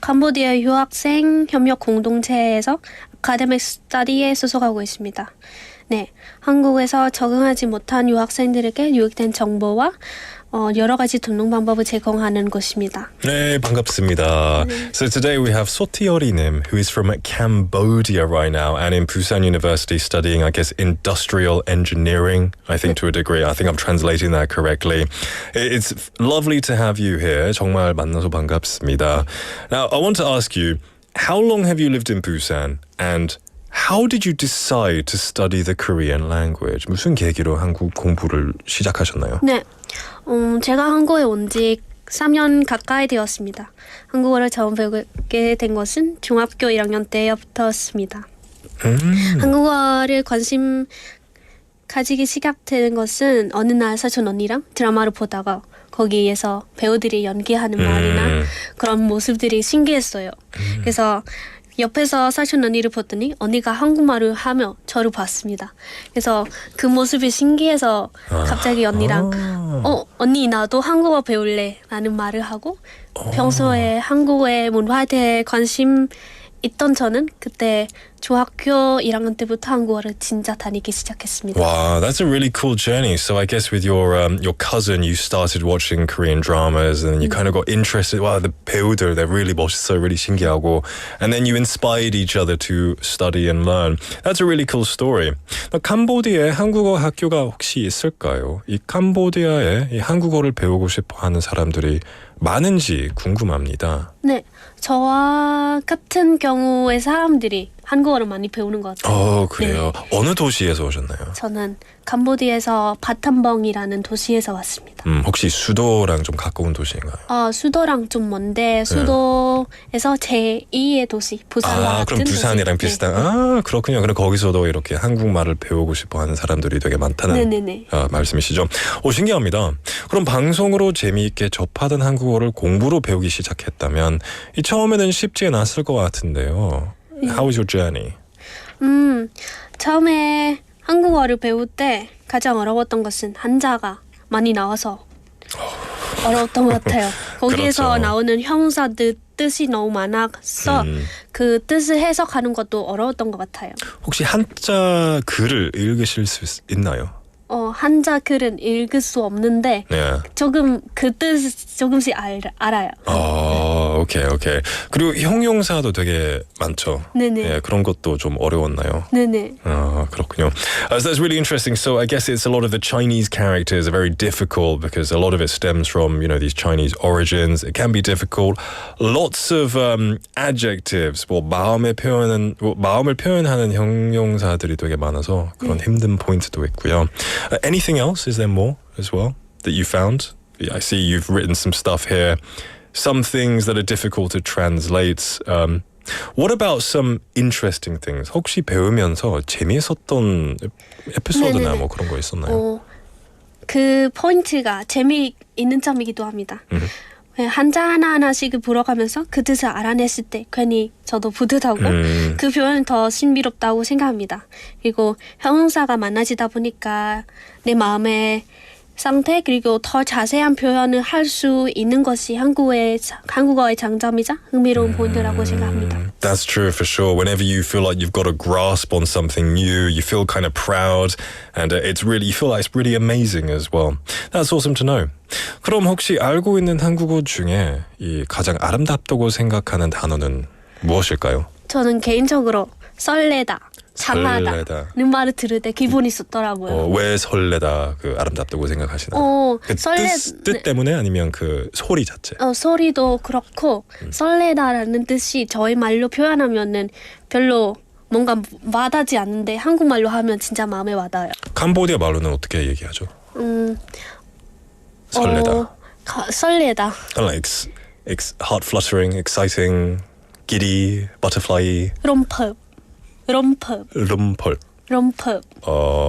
캄보디아 유학생 협력 공동체에서 아카데믹 스터디에 소속하고 있습니다. 네, 한국에서 적응하지 못한 유학생들에게 유익된 정보와 여러 가지 등록 방법을 제공하는 곳입니다. 네, 반갑습니다. So today we have 소티어리님, who is from Cambodia right now and in Busan University studying, I guess, industrial engineering, I think to a degree. I think I'm translating that correctly. It's lovely to have you here. 정말 만나서 반갑습니다. Now, I want to ask you, how long have you lived in Busan and how did you decide to study the Korean language? 무슨 계기로 한국 공부를 시작하셨나요? 네, 제가 한국에 온 지 3년 가까이 되었습니다. 한국어를 처음 배우게 된 것은 중학교 1학년 때부터였습니다. 한국어를 관심 가지기 시작된 것은 어느 날 사촌 언니랑 드라마를 보다가 거기에서 배우들이 연기하는 말이나 그런 모습들이 신기했어요. 그래서 옆에서 사촌 언니를 봤더니 언니가 한국말을 하며 저를 봤습니다. 그래서 그 모습이 신기해서 갑자기 언니랑 언니 나도 한국어 배울래 라는 말을 하고 평소에 한국의 문화에 대해 관심 있던 저는 그때 중학교 1학년 때부터 한국어를 진짜 다니기 시작했습니다. Wow, that's a really cool journey. So I guess with your cousin, you started watching Korean dramas and you kind of got interested. Wow, the 배우들, they're really 멋있어, really 신기하고. And then you inspired each other to study and learn. That's a really cool story. 캄보디아에 한국어 학교가 혹시 있을까요? 이 캄보디아에 이 한국어를 배우고 싶어 하는 사람들이 많은지 궁금합니다. 네, 저와 같은 경우의 사람들이 한국어를 많이 배우는 것 같아요. 그래요? 네. 어느 도시에서 오셨나요? 저는 캄보디아에서 바탐벙이라는 도시에서 왔습니다. 혹시 수도랑 좀 가까운 도시인가요? 수도랑 좀 먼데 수도에서 제2의 도시 부산과 같은 그럼 부산이랑 도시. 비슷한. 네. 그렇군요. 그럼 거기서도 이렇게 한국말을 배우고 싶어하는 사람들이 되게 많다는 말씀이시죠? 신기합니다. 그럼 방송으로 재미있게 접하던 한국어를 공부로 배우기 시작했다면 이 처음에는 쉽지 않았을 것 같은데요. How was your journey? 처음에 한국어를 배울 때 가장 어려웠던 것은 한자가 많이 나와서 어려웠던 것 같아요. 거기에서 그렇죠. 나오는 형용사들 뜻이 너무 많아서 그 뜻을 해석하는 것도 어려웠던 것 같아요. 혹시 한자 글을 읽으실 수 있나요? 한자 글은 읽을 수 없는데 조금 그 뜻 조금씩 알아요. 오케이. 그리고 형용사도 되게 많죠. 네네. 예, 그런 것도 좀 어려웠나요? 네네. 그렇군요. So that's really interesting. So I guess it's a lot of the Chinese characters are very difficult because a lot of it stems from, these Chinese origins. It can be difficult. Lots of adjectives, 마음을 표현하는 형용사들이 되게 많아서 그런 힘든 포인트도 있고요. Anything else? Is there more as well that you found? I see you've written some stuff here. Some things that are difficult to translate. What about some interesting things? 혹시 배우면서 재미있었던 에피소드나 뭐 그런 거 있었나요? 그 포인트가 재미있는 점이기도 합니다. 한자 하나하나씩 불어가면서 그 뜻을 알아냈을 때 괜히 저도 뿌듯하고 그 표현이 더 신비롭다고 생각합니다. 그리고 형용사가 많아지다 보니까 내 마음의 상태 그리고 더 자세한 표현을 할 수 있는 것이 한국어의 장점이자 흥미로운 포인트라고 생각합니다. That's true for sure. Whenever you feel like you've got a grasp on something new, you feel kind of proud and you feel like it's really amazing as well. That's awesome to know. 그럼 혹시 알고 있는 한국어 중에 이 가장 아름답다고 생각하는 단어는 무엇일까요? 저는 개인적으로 설레다. 장하다는 말을 들을 때 기분이 좋더라고요. 왜 설레다 아름답다고 생각하시나요? 그 뜻 때문에 아니면 그 소리 자체? 소리도 그렇고 설레다라는 뜻이 저희 말로 표현하면은 별로 뭔가 와닿지 않는데 한국말로 하면 진짜 마음에 와닿아요. 캄보디아 말로는 어떻게 얘기하죠? 설레다. 설레다. Like heart fluttering, exciting, giddy, butterfly. 럼퍼.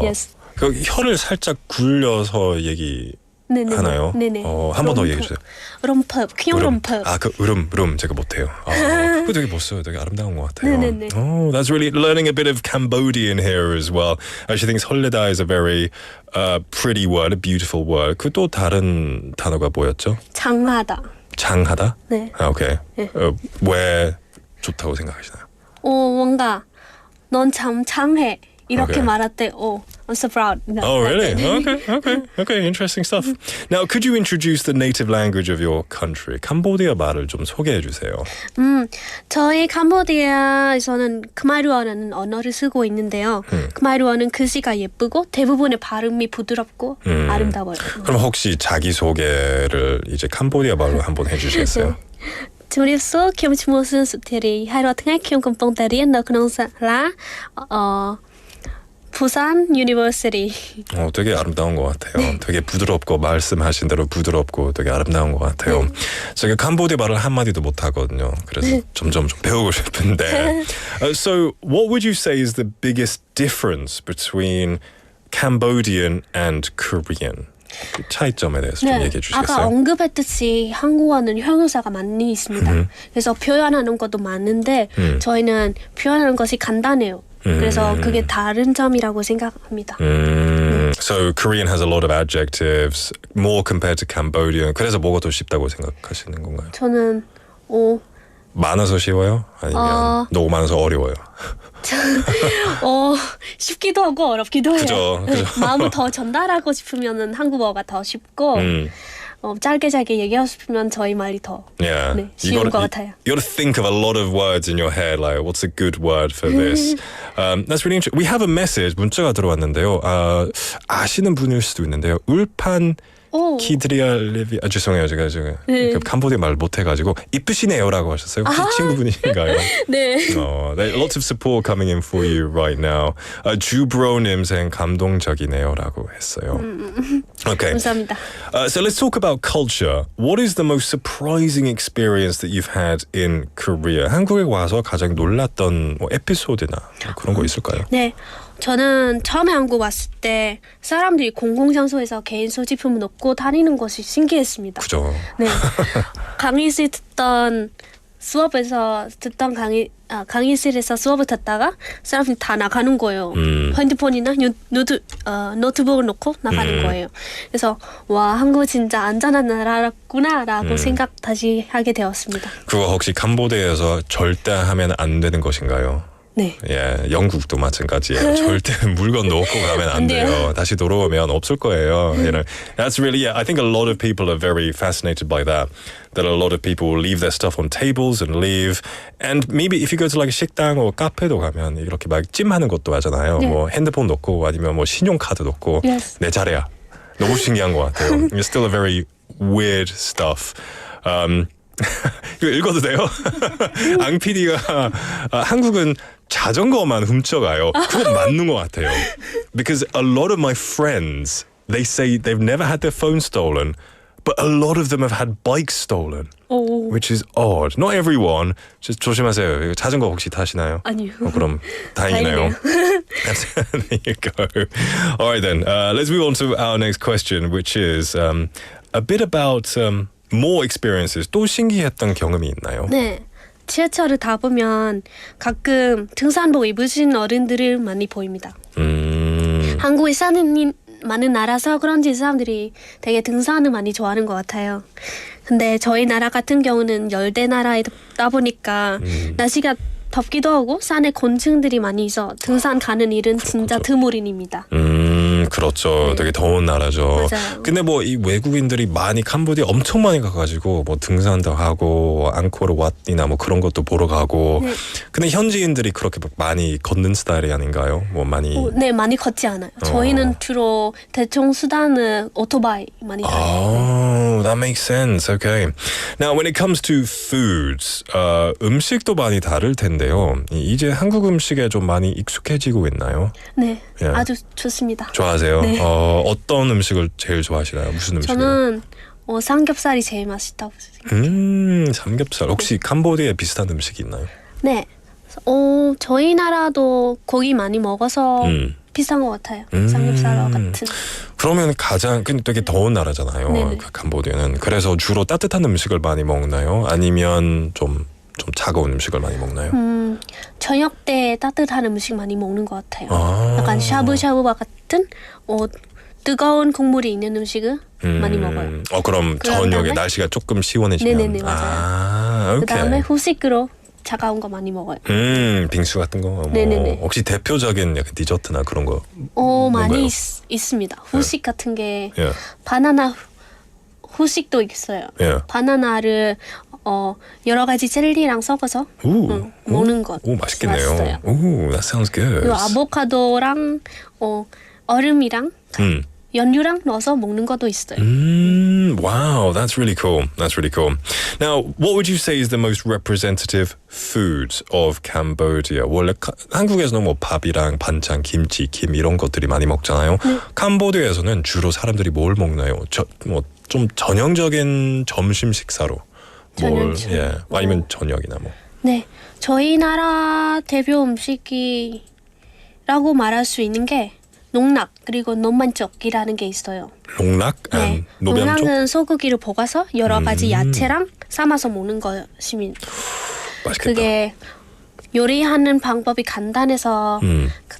Yes. 그 혀를 살짝 굴려서 얘기하나요? 네네. 한 번 더 얘기해 주세요. 럼퍼. 그 으름 제가 못해요. 그거 되게 멋져요. 되게 아름다운 것 같아요. 네네네. That's really learning a bit of Cambodian here as well. I actually think 설레다 is a very pretty word, a beautiful word. 그 또 다른 단어가 뭐였죠? 장하다. 네. 오케이. 왜 좋다고 생각하시나요? 뭔가 넌 참 참해. 이렇게 Okay. 말할 때, I'm so proud. Oh, really? Okay. Interesting stuff. Now, could you introduce the native language of your country? 캄보디아 말을 좀 소개해 주세요. 저희 캄보디아에서는 크마르어라는 언어를 쓰고 있는데요. 크마르어는 글씨가 예쁘고 대부분의 발음이 부드럽고 아름다워요. 그럼 혹시 자기 소개를 이제 캄보디아 말로 한번 해주시겠어요? 조립소 김치모슨 수테리 하루 등의 키움금뽕다리에 너그런 사라 부산 유니버시티. 되게 아름다운 것 같아요. 되게 부드럽고 말씀하신 대로 부드럽고 되게 아름다운 것 같아요. 제가 캄보디아 말을 한마디도 못하거든요. 그래서 점점 좀 배우고 싶은데. So what would you say is the biggest difference between Cambodian and Korean? 그 차이점에 대해서 좀 얘기해 주시겠어요? 아까 언급했듯이 한국어는 형용사가 많이 있습니다. 그래서 표현하는 것도 많은데 저희는 표현하는 것이 간단해요. 그래서 그게 다른 점이라고 생각합니다. So Korean has a lot of adjectives more compared to Cambodian. 그래서 뭐가 더 쉽다고 생각하시는 건가요? 저는 많아서 쉬워요? 아니면 너무 많아서 어려워요? 쉽기도 하고 어렵기도 해요. 그죠. 마음을 더 전달하고 싶으면은 한국어가 더 쉽고 짧게 얘기하고 싶으면 저희 말이 더 쉬운 것 같아요. You got to think of a lot of words in your head, like what's a good word for this. That's really interesting. We have a message, 문자가 들어왔는데요. 아시는 분일 수도 있는데요. 울판 키드리알레비 죄송해요 제가 캄보디아 말 못해가지고 이쁘시네요라고 하셨어요. 혹시 친구분이신가요? 네. Lots of support coming in for you right now. 주브로님 생 감동적이네요라고 했어요. Okay. 감사합니다. So let's talk about culture. What is the most surprising experience that you've had in Korea? 한국에 와서 가장 놀랐던 에피소드나 그런 거 있을까요? 네. 저는 처음에 한국 왔을 때 사람들이 공공장소에서 개인 소지품을 놓고 다니는 것이 신기했습니다. 그죠. 네. 강의실 강의실에서 수업을 듣다가 사람들이 다 나가는 거예요. 핸드폰이나 노트북을 놓고 나가는 거예요. 그래서 와 한국 진짜 안전한 나라구나라고 생각 다시 하게 되었습니다. 그거 혹시 캄보디아에서 절대 하면 안 되는 것인가요? 네. 예, 영국도 마찬가지예요. 절대 물건 놓고 가면 안 돼요. 다시 돌아오면 없을 거예요. You know, that's really. I think a lot of people are very fascinated by that. That a lot of people will leave their stuff on tables and leave. And maybe if you go to like a 식당 or 카페도 가면 이렇게 막 찜하는 것도 하잖아요. 뭐 핸드폰 놓고 아니면 뭐 신용카드 놓고 내 차례야. 너무 신기한 것 같아요. It's still a very weird stuff. 이거 읽어도 돼요? 앙 PD가 한국은 자전거만 훔쳐가요. 그건 맞는 것 같아요. Because a lot of my friends, they say they've never had their phone stolen, but a lot of them have had bikes stolen. Which is odd. Not everyone. just 조심하세요. 자전거 혹시 타시나요? 아니요. 그럼 다행이네요. There you go. All right then. Let's move on to our next question, which is a bit about more experiences. 또 신기했던 경험이 있나요? 네. 지하철을 타보면 가끔 등산복 입으신 어른들을 많이 보입니다. 한국에 사는 많은 나라서 그런지 사람들이 되게 등산을 많이 좋아하는 것 같아요. 근데 저희 나라 같은 경우는 열대 나라이다 보니까 날씨가 덥기도 하고 산에 곤충들이 많이 있어 등산 가는 일은 진짜 드물 일입니다. 그렇죠. 네. 되게 더운 나라죠. 맞아요. 근데 뭐 이 외국인들이 많이 캄보디아 엄청 많이 가가지고 뭐 등산도 하고 앙코르 왓이나 뭐 그런 것도 보러 가고. 근데 현지인들이 그렇게 많이 걷는 스타일이 아닌가요? 뭐 많이. 네, 많이 걷지 않아요. 저희는 주로 대중 수단은 오토바이 많이 타요. Oh, that makes sense. Okay. Now, when it comes to foods, 음식도 많이 다를 텐데요. 이제 한국 음식에 좀 많이 익숙해지고 있나요? 네, 예. 아주 좋습니다. 좋아하세요? 네. 어떤 음식을 제일 좋아하시나요? 무슨 음식이요? 저는 삼겹살이 제일 맛있다고 생각해요. 삼겹살. 혹시 캄보디아에 비슷한 음식이 있나요? 네, 저희 나라도 고기 많이 먹어서 비슷한 것 같아요. 삼겹살과 같은. 그러면 근데 되게 더운 나라잖아요. 네네. 캄보디아는. 그래서 주로 따뜻한 음식을 많이 먹나요? 아니면 좀 차가운 음식을 많이 먹나요? 저녁 때 따뜻한 음식 많이 먹는 것 같아요. 약간 샤브샤브와 같은 뜨거운 국물이 있는 음식을 많이 먹어요. 그럼 저녁에 날씨가 조금 시원해지면. 네네네, 맞아요. 오케이. 그다음에 후식으로 차가운 거 많이 먹어요. 빙수 같은 거. 네네네. 혹시 대표적인 약간 디저트나 그런 거? 많이 있습니다. 후식 같은 게 예. 바나나 후식도 있어요. 예. 바나나를 여러 가지 젤리랑 섞어서 먹는 것. 오, 맛있겠네요. 맛있어요. 오, that sounds good. 그리고 아보카도랑 얼음이랑 연유랑 넣어서 먹는 것도 있어요. Wow, that's really cool. That's really cool. Now, what would you say is the most representative food of Cambodia? 원래 한국에서는 뭐 밥이랑 반찬, 김치, 김 이런 것들이 많이 먹잖아요. 캄보디아에서는 주로 사람들이 뭘 먹나요? 좀 전형적인 점심 식사로 아니면 저녁이나 뭐. 네, 저희 나라 대표 음식이라고 말할 수 있는 게 농락 그리고 논만족이라는 게 있어요. 농락? 네, 농락은 소고기를 볶아서 여러 가지 야채랑 삶아서 먹는 것입니다. 맛있겠다. 그게 요리하는 방법이 간단해서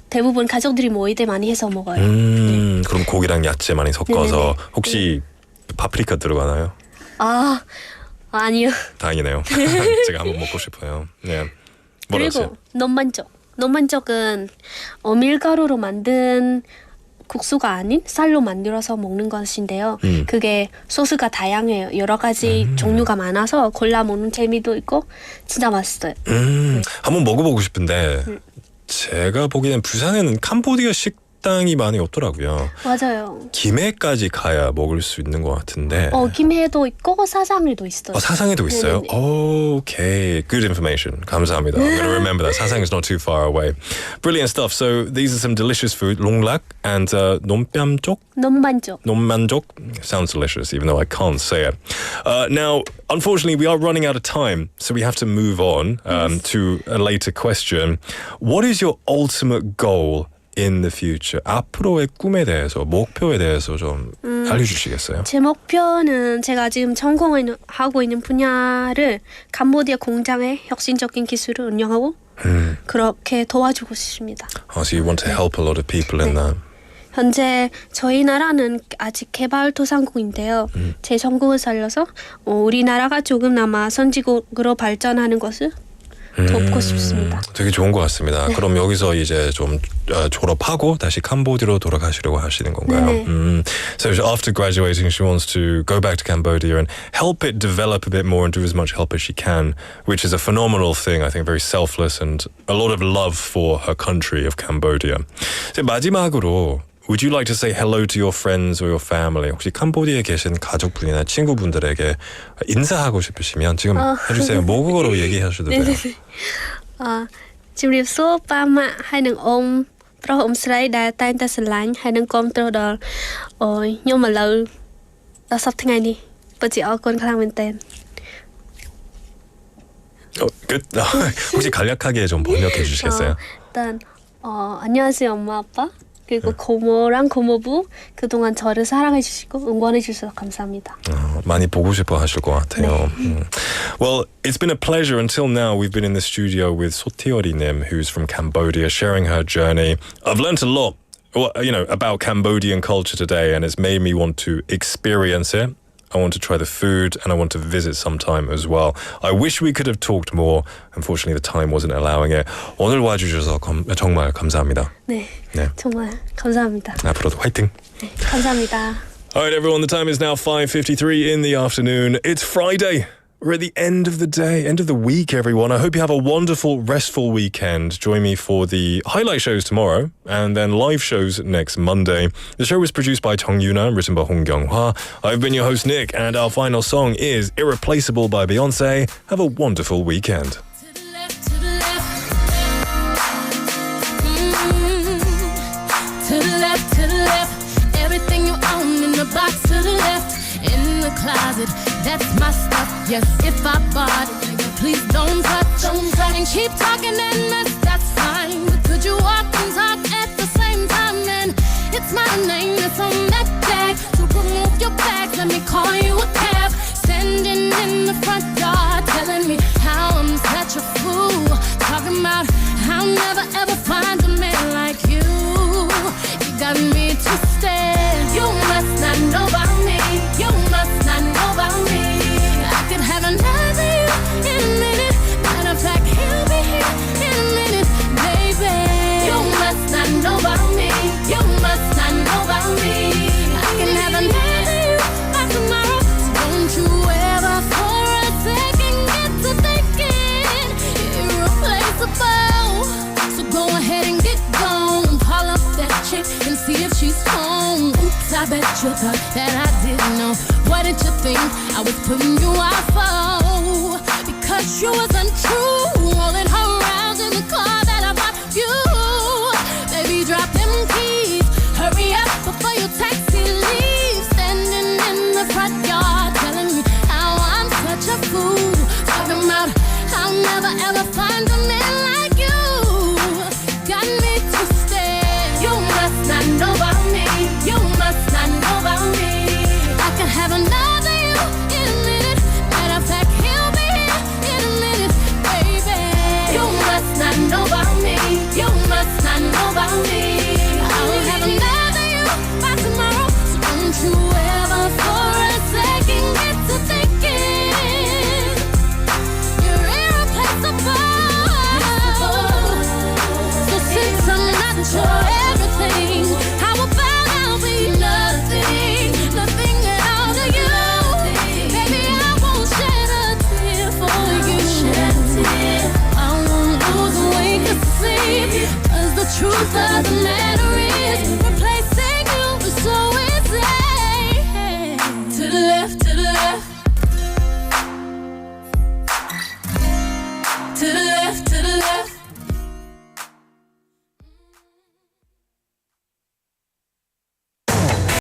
대부분 가족들이 모일 때 많이 해서 먹어요. 그럼 고기랑 야채 많이 섞어서 네네네. 혹시 파프리카 들어가나요? 아니요. 다행이네요. 제가 한번 먹고 싶어요. 네. 그리고 논만족은 밀가루로 만든 국수가 아닌 쌀로 만들어서 먹는 것인데요. 그게 소스가 다양해요. 여러 가지 종류가 많아서 골라 먹는 재미도 있고 진짜 맛있어요. 한번 먹어보고 싶은데 제가 보기에는 부산에는 캄보디아 식당이 많이 없더라고요. 맞아요. 김해까지 가야 먹을 수 있는 것 같은데. 김해도 있고 사상에도 있어요. 사상에도 있어요? Okay, good information. 감사합니다. I'm going to remember that. 사상 is not too far away. Brilliant stuff. So these are some delicious food. 롱락 and 논뺨쪽? 논만족. Sounds delicious, even though I can't say it. Now, unfortunately, we are running out of time, so we have to move on to a later question. What is your ultimate goal in the future? 앞으로의 꿈에 대해서, 목표에 대해서 좀 알려주시겠어요? 제 목표는 제가 지금 전공하고 있는 분야를 캄보디아 공장의 혁신적인 기술을 운영하고 그렇게 도와주고 싶습니다. So you want to help a lot of people in that. 현재 저희 나라는 아직 개발도상국인데요. 제 전공을 살려서 우리나라가 조금나마 선진국으로 발전하는 것을 돕고 싶습니다. 되게 좋은 것 같습니다. 그럼 여기서 이제 좀 졸업하고 다시 캄보디아로 돌아가시려고 하시는 건가요? So after graduating, she wants to go back to Cambodia and help it develop a bit more and do as much help as she can, which is a phenomenal thing. I think very selfless and a lot of love for her country of Cambodia. 이제 마지막으로 Would you like to say hello to your friends or your family? 혹시 캄보디아에 계신 가족분이나 친구분들에게 인사하고 싶으시면 지금 해주세요. 모국어로 얘기하셔도 돼요.ជំរាបសួរប៉ាម៉ាក់ហើយនឹងអូនប្រុសអ៊ំស្រីដែលតែងតែស្រឡាញ់ហើយនឹងគាំទ្រដល់ខ្ញុំឥឡូវដល់សប្តាហ៍ថ្ងៃនេះពិតជាអរគុណខ្លាំងមែនទែន 끝. 혹시 간략하게 좀 번역해 주시겠어요? 일단 안녕하세요 엄마 아빠 그리고 고모랑 고모부 그동안 저를 사랑해 주시고 응원해 주셔서 감사합니다. 많이 보고 싶어 하실 것 같아요. Well, it's been a pleasure. Until now, we've been in the studio with Sotiori Nim, who's from Cambodia, sharing her journey. I've learnt a lot, about Cambodian culture today, and it's made me want to experience it. I want to try the food and I want to visit sometime as well. I wish we could have talked more. Unfortunately, the time wasn't allowing it. 오늘 와주셔서 정말 감사합니다. 네, 정말 감사합니다. 앞으로도 화이팅. 네, 감사합니다. All right, everyone, the time is now 5:53 in the afternoon. It's Friday. We're at the end of the day, end of the week, everyone. I hope you have a wonderful, restful weekend. Join me for the highlight shows tomorrow and then live shows next Monday. The show was produced by Chong Yuna, written by Hong Kyung-hwa. I've been your host, Nick, and our final song is Irreplaceable by Beyonce. Have a wonderful weekend. To the left, everything you own in the box to the left, in the closet, that's my stuff. Yes, if I bought it, please don't touch, and keep talking and mess, that's fine. But could you walk and talk at the same time? And it's my name that's on that tag. So remove your bags, let me call you a cab. Standing in the front yard, telling me how I'm such a fool. Talking about I'll never ever find a man like you. You got me twisted. You must not know about me. You must not know about me. I could have another you in a minute. Matter of fact, she's home. Oops, I bet you thought that I didn't know. What did you think I was putting you off for? Because you was untrue.